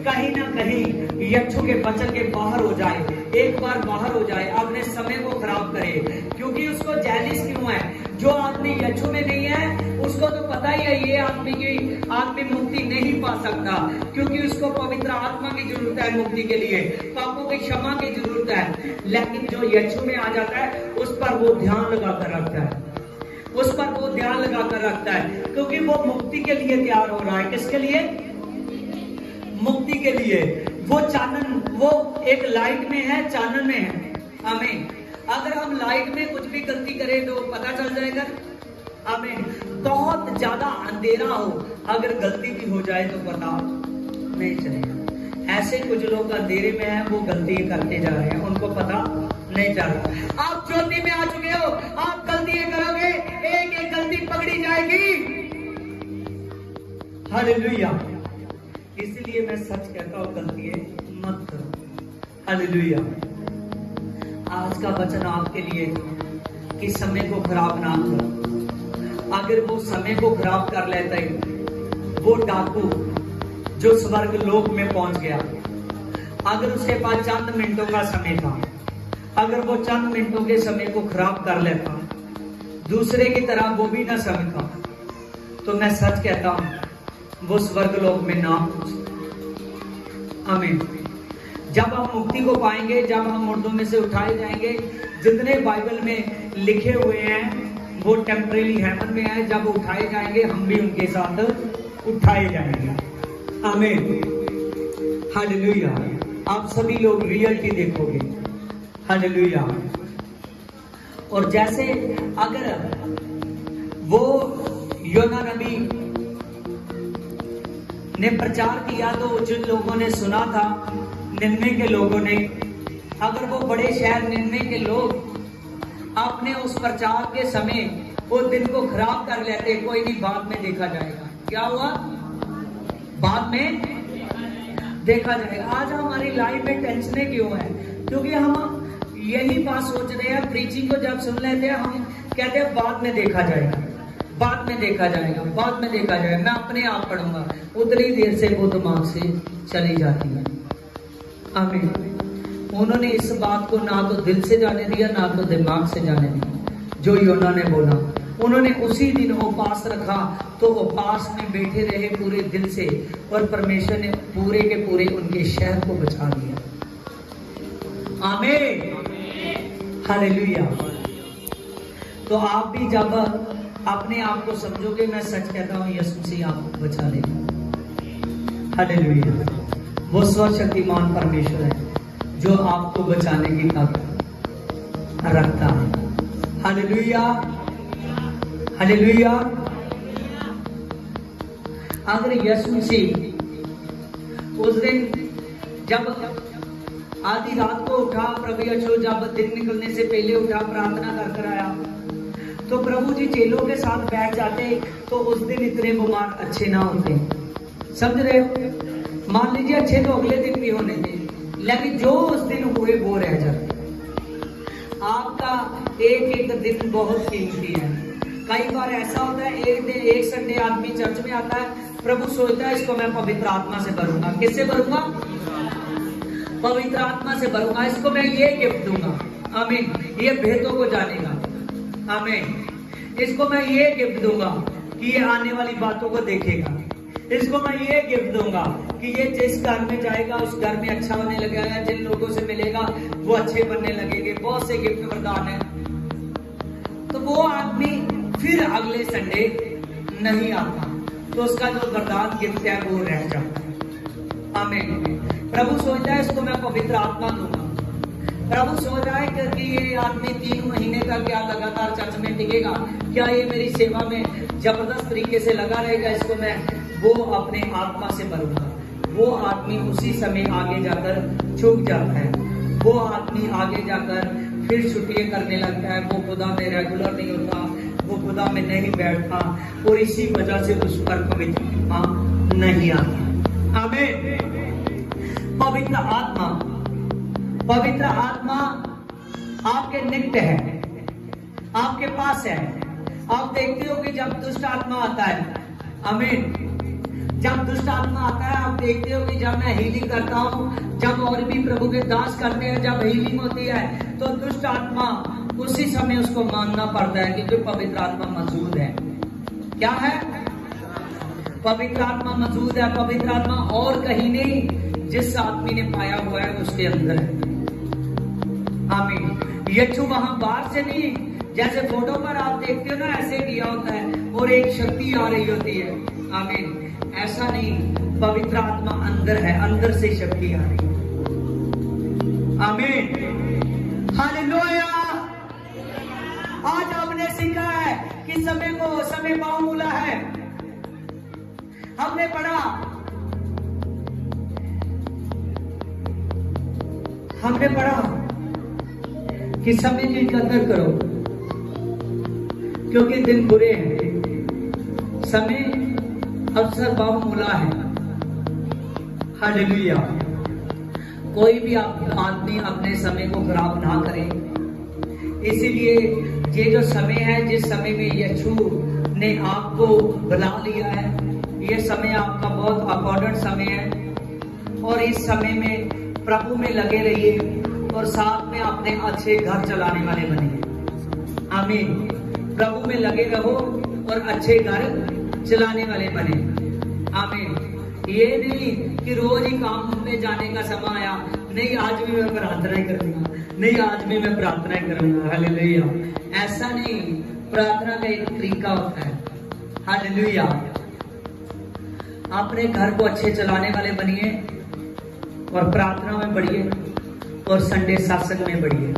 कहीं ना कहीं यक्षों के वचन के बाहर हो जाए, एक बार बाहर हो जाए, अपने समय को खराब करे। क्योंकि उसको जेलिस क्यों है? जो आदमी यक्षों में नहीं है उसको तो पता ही है ये आदमी मुक्ति नहीं पा सकता, क्योंकि उसको पवित्र आत्मा की जरूरत है मुक्ति के लिए, पापों की क्षमा की जरूरत है। लेकिन जो यक्षों में आ जाता है उस पर वो ध्यान लगाकर रखता है, उस पर वो ध्यान लगाकर रखता है, क्योंकि वो मुक्ति के लिए तैयार हो रहा है। किसके लिए? मुक्ति के लिए। वो चानन, वो एक लाइट में है, चानन में है। आमीन। अगर हम लाइट में कुछ भी गलती करें तो पता चल जाएगा। आमीन। बहुत ज्यादा अंधेरा हो, अगर गलती भी हो जाए तो पता नहीं चलेगा। ऐसे कुछ लोग अंधेरे में हैं, वो गलती करते जा रहे हैं, उनको पता नहीं चल रहा। आप ज्योति में आ चुके हो, आप गलतियां करोगे, एक एक गलती पकड़ी जाएगी। हालेलुया। इसलिए मैं सच कहता हूं, गलतियां मत करो। हालेलुया। आज का वचन आपके लिए कि समय को खराब ना करो। अगर वो समय को खराब कर लेता है, वो डाकू जो स्वर्ग लोक में पहुंच गया, अगर उसके पास चंद मिनटों का समय था, अगर वो चंद मिनटों के समय को खराब कर लेता, दूसरे की तरह वो भी ना समझता, तो मैं सच कहता हूं वो स्वर्ग लोक में ना पहुंचता। आमीन। जब हम मुक्ति को पाएंगे, जब हम मुर्दों में से उठाए जाएंगे, जितने बाइबल में लिखे हुए हैं वो टेम्परेरी हेवन में है, जब उठाए जाएंगे हम भी उनके साथ उठाए जाएंगे। आमीन। हालेलुया। आप सभी लोग रियलिटी देखोगे। हालेलुया। और जैसे अगर वो योना नबी ने प्रचार किया तो जिन लोगों ने सुना था, निन्वे के लोगों ने, अगर वो बड़े शहर निन्वे के लोग अपने उस प्रचार के समय वो दिन को खराब कर लेते, कोई नहीं, बाद में देखा जाएगा। क्या हुआ? बाद में देखा जाएगा। आज हमारी लाइफ में टेंशनें क्यों है? क्योंकि हम यही बात सोच रहे हैं, प्रीचिंग को जब सुन लेते हैं हम कहते हैं बाद में देखा जाएगा, बाद में देखा जाएगा, बाद में देखा जाएगा, मैं अपने आप पढ़ूंगा। उतनी देर से वो दिमाग से चली जाती है। आमीन। उन्होंने इस बात को ना तो दिल से जाने दिया, ना तो दिमाग से जाने दिया। जो योना ने बोला, उन्होंने उसी दिन उपवास रखा, तो उपवास में बैठे रहे पूरे दिल से, और परमेश्वर ने पूरे के पूरे उनके शहर को बचा दिया। आमीन। हालेलुया। तो आप भी जब अपने आप को समझोगे, मैं सच कहता हूं यीशु से आपको बचा लेगा। हालेलुया। वो सर्वशक्तिमान परमेश्वर है जो आपको बचाने की ताकत रखता है। हालेलुया। हालेलुया। अगर यीशु मसीह उस दिन जब आधी रात को उठा, प्रभु यीशु जब दिन निकलने से पहले उठा, प्रार्थना कर आया, तो प्रभु जी चेलों के साथ बैठ जाते तो उस दिन इतने बीमार अच्छे ना होते। समझ रहे हो? मान लीजिए अच्छे तो अगले दिन भी होने थे, लेकिन जो उस दिन हुए वो रह जाते। आपका एक एक दिन बहुत कीमती है। कई बार ऐसा होता है, एक संडे आदमी चर्च में आता है, प्रभु सोचता है इसको मैं पवित्र आत्मा से भरूंगा। किससे भरूंगा? पवित्र आत्मा से भरूंगा, इसको मैं ये गिफ्ट दूंगा। आमीन। ये भेदों को जानेगा। आमीन। इसको मैं ये गिफ्ट दूंगा कि ये आने वाली बातों को देखेगा। इसको मैं ये गिफ्ट दूंगा कि ये जिस घर में जाएगा उस घर में अच्छा होने लगेगा, जिन लोगों से मिलेगा वो अच्छे बनने लगेंगे। बहुत से गिफ्ट वरदान है। तो वो आदमी फिर अगले संडे नहीं आता, तो उसका जो वरदान गिफ्ट है वो रह जाता है। आमीन। प्रभु सोचता है इसको मैं पवित्र आत्मा दूंगा, प्रभु सोच रहा है कि ये आदमी 3 महीने तक क्या लगातार चर्च में टिकेगा, क्या ये मेरी सेवा में जबरदस्त तरीके से लगा रहेगा, इसको मैं वो अपने आत्मा से भरूंगा। वो आदमी उसी समय आगे जाकर चूक जाता है। वो आदमी आगे जाकर फिर छुट्टियां करने लगता है। वो खुदा में रेगुलर नहीं होता, वो खुदा में नहीं बैठता, और इसी वजह से उस पर पवित्र आत्मा नहीं आता। आमीन। पवित्र आत्मा आपके निकट है, आपके पास है। आप देखते हो कि जब दुष्ट आत्मा आता है, आमीन, जब दुष्ट आत्मा आता है, आप देखते हो कि जब मैं हीलिंग करता हूँ, जब और भी प्रभु के दास करते हैं, जब हीलिंग होती है, तो दुष्ट आत्मा उसी समय उसको मानना पड़ता है क्योंकि पवित्र आत्मा मौजूद है। क्या है? पवित्र आत्मा मौजूद है। पवित्र आत्मा और कहीं नहीं, जिस आदमी ने पाया हुआ है उसके अंदर है। आमीन। यीशु वहां बाहर से नहीं, जैसे फोटो पर आप देखते हो ना, ऐसे किया होता है और एक शक्ति आ रही होती है। आमीन। ऐसा नहीं, पवित्र आत्मा अंदर है, अंदर से शक्ति आ रही है। आमीन। हालेलुया। आज आपने सीखा है कि समय बहुमूल्य है। हमने पढ़ा कि समय की कदर करो क्योंकि दिन बुरे हैं। समय अवसर बहुमूल्य है। हालेलुया। कोई भी आदमी अपने समय को खराब ना करे। इसीलिए ये जो समय है, जिस समय में यीशु ने आपको बुला लिया है, ये समय आपका बहुत इम्पोर्टेंट समय है। और इस समय में प्रभु में लगे रहिए और साथ में अपने अच्छे घर चलाने वाले बनिए। आमीन। प्रभु में लगे रहो और अच्छे घर चलाने वाले बने। आमीन। ये नहीं कि रोज ही काम में जाने का समय आया, नहीं आज भी मैं प्रार्थना करूंगा, नहीं आज भी मैं प्रार्थना करूंगा। हालेलुया। ऐसा नहीं, प्रार्थना का एक तरीका होता है। हालेलुया। अपने घर को अच्छे चलाने वाले बनिए और प्रार्थना में बढ़िए और संडे सत्संग में बढ़िए।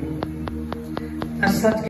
सच